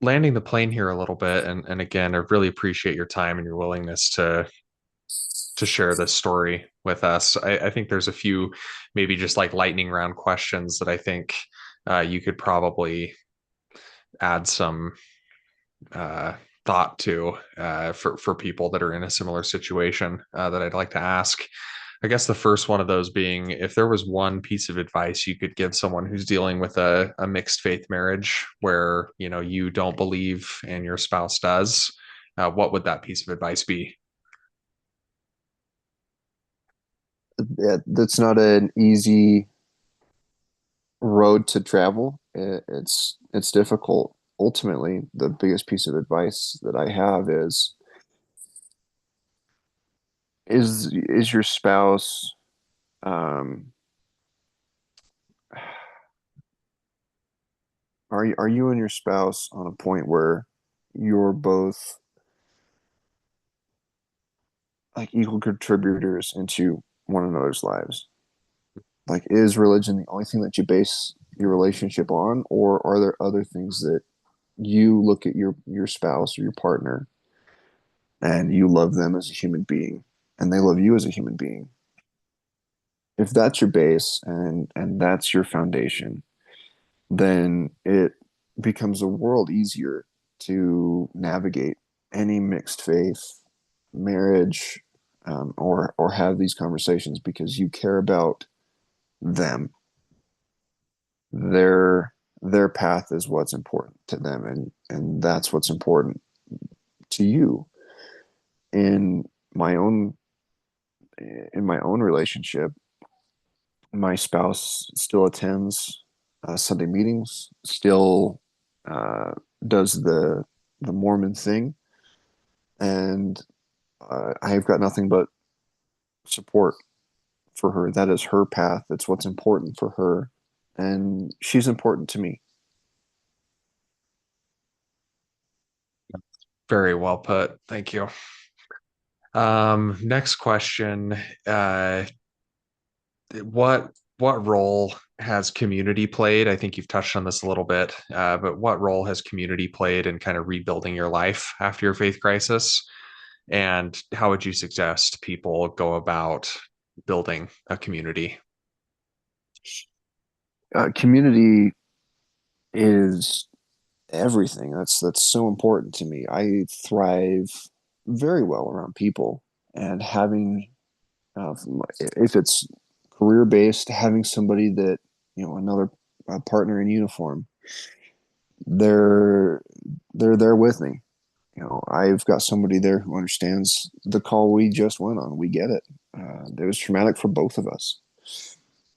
landing the plane here a little bit, and again, I really appreciate your time and your willingness to share this story with us. I think there's a few maybe just like lightning round questions that I think you could probably add some uh, thought to for people that are in a similar situation that I'd like to ask. I guess the first one of those being, if there was one piece of advice you could give someone who's dealing with a mixed faith marriage where you don't believe and your spouse does, what would that piece of advice be? Yeah, that's not an easy road to travel. It's difficult. Ultimately, the biggest piece of advice that I have is your spouse um are you and your spouse on a point where you're both like equal contributors into one another's lives? Like, is religion the only thing that you base your relationship on, or are there other things that you look at your spouse or your partner and you love them as a human being and they love you as a human being? If that's your base and that's your foundation, then it becomes a world easier to navigate any mixed faith marriage, or have these conversations because you care about them. Their path is what's important to them, and that's what's important to you. In my own in my own relationship, my spouse still attends Sunday meetings, still uh, does the Mormon thing, and I've got nothing but support for her. That is her path. That's what's important for her, and she's important to me. Very well put. Thank you. Next question. What role has community played? I think you've touched on this a little bit, but what role has community played in kind of rebuilding your life after your faith crisis? And how would you suggest people go about building a community? Community is everything. That's so important to me. I thrive very well around people, and having uh, if it's career based, having somebody that another partner in uniform, they're they're there with me. I've got somebody there who understands the call we just went on. We get it. It was traumatic for both of us,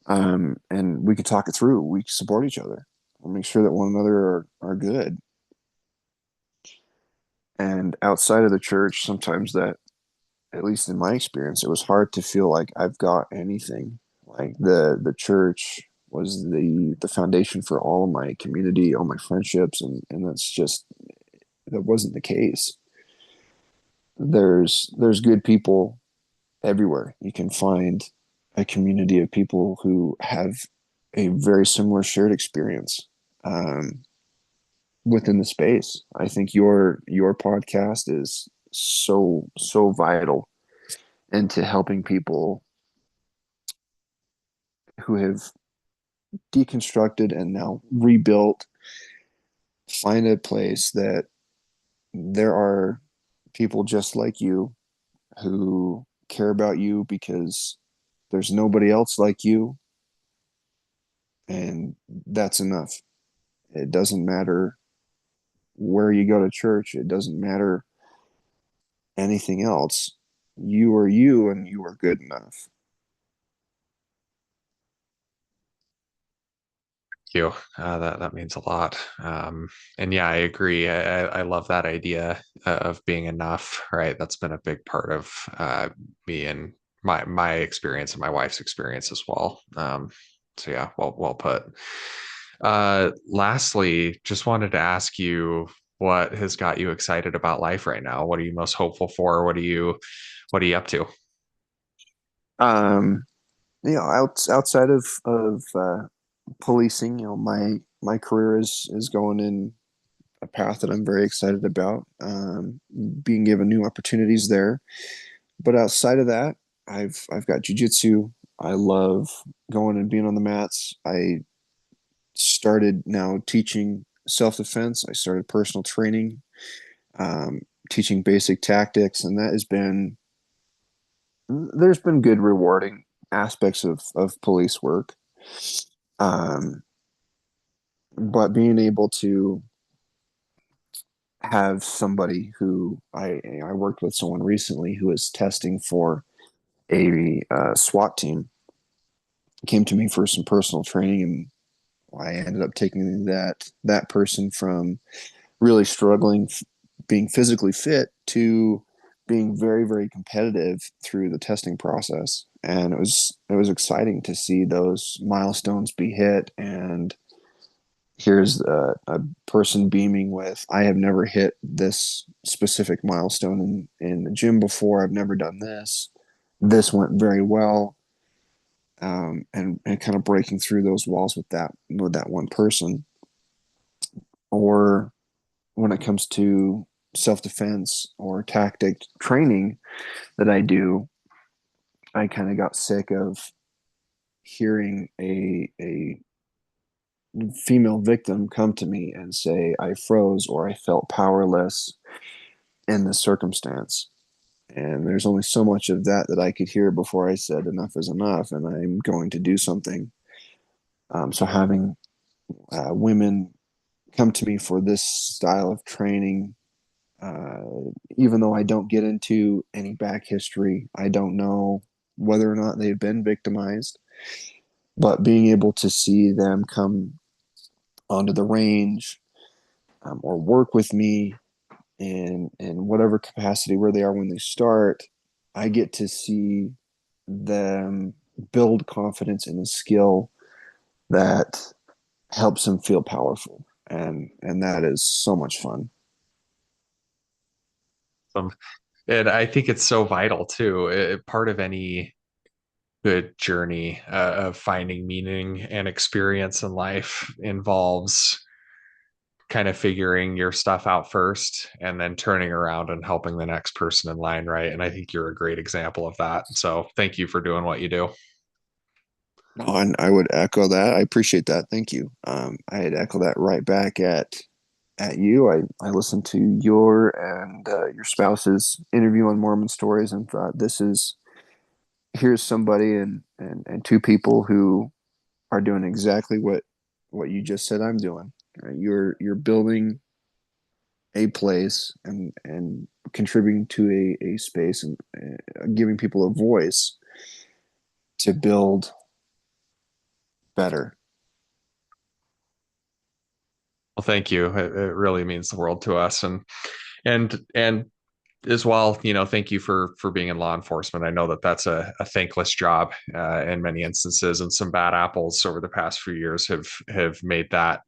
and we could talk it through. We support each other. We'll make sure that one another are good. And outside of the church, sometimes that, at least in my experience, it was hard to feel like I've got anything. Like the church was the foundation for all of my community, all my friendships, and that's just that wasn't the case. There's good people everywhere. You can find a community of people who have a very similar shared experience um, within the space. I think your podcast is so vital into helping people who have deconstructed and now rebuilt find a place that there are people just like you who care about you because there's nobody else like you, and that's enough. It doesn't matter where you go to church, it doesn't matter anything else. You are you, and you are good enough. You. That means a lot. And yeah, I agree. I love that idea of being enough, right? That's been a big part of me and my experience and my wife's experience as well. So yeah, well put. Lastly, just wanted to ask you what has got you excited about life right now? What are you most hopeful for? What are you up to? um outside of policing, my career is going in a path that I'm very excited about, being given new opportunities there. But outside of that, I've got jujitsu. I love going and being on the mats. I started now teaching self defense. I started personal training, um, teaching basic tactics, and that has been there's been good rewarding aspects of police work. Um, but being able to have somebody who I worked with someone recently who is testing for a SWAT team came to me for some personal training, and I ended up taking that person from really struggling being physically fit to being very competitive through the testing process. And it was exciting to see those milestones be hit. And here's a person beaming with, I have never hit this specific milestone in the gym before. I've never done this. This went very well. And kind of breaking through those walls with that one person. Or when it comes to self-defense or tactic training that I do, I kind of got sick of hearing a female victim come to me and say I froze or I felt powerless in this circumstance. And there's only so much of that I could hear before I said enough is enough, and I'm going to do something. So having women come to me for this style of training, uh, even though I don't get into any back history, I don't know whether or not they've been victimized, but being able to see them come onto the range, or work with me in whatever capacity where they are when they start, I get to see them build confidence in a skill that helps them feel powerful, and that is so much fun. Um, and I think it's so vital too. Part of any good journey of finding meaning and experience in life involves kind of figuring your stuff out first and then turning around and helping the next person in line, right? And I think you're a great example of that. So thank you for doing what you do. No, and I would echo that. I appreciate that. Thank you. I'd echo that right back at you. I listened to your and your spouse's interview on Mormon Stories and thought here's somebody and two people who are doing exactly what you just said I'm doing. You're building a place and contributing to a space and giving people a voice to build better. Well, thank you. It really means the world to us. And And as well, thank you for being in law enforcement. I know that that's a thankless job in many instances, and some bad apples over the past few years have made that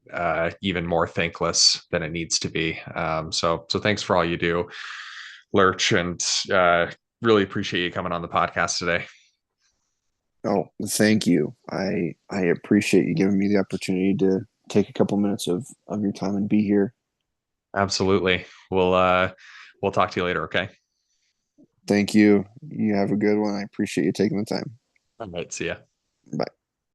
even more thankless than it needs to be. So thanks for all you do, Lurch, and really appreciate you coming on the podcast today. Oh, thank you. I appreciate you giving me the opportunity to take a couple minutes of your time and be here. Absolutely. We'll talk to you later. Okay. Thank you. You have a good one. I appreciate you taking the time. All right. See ya. Bye.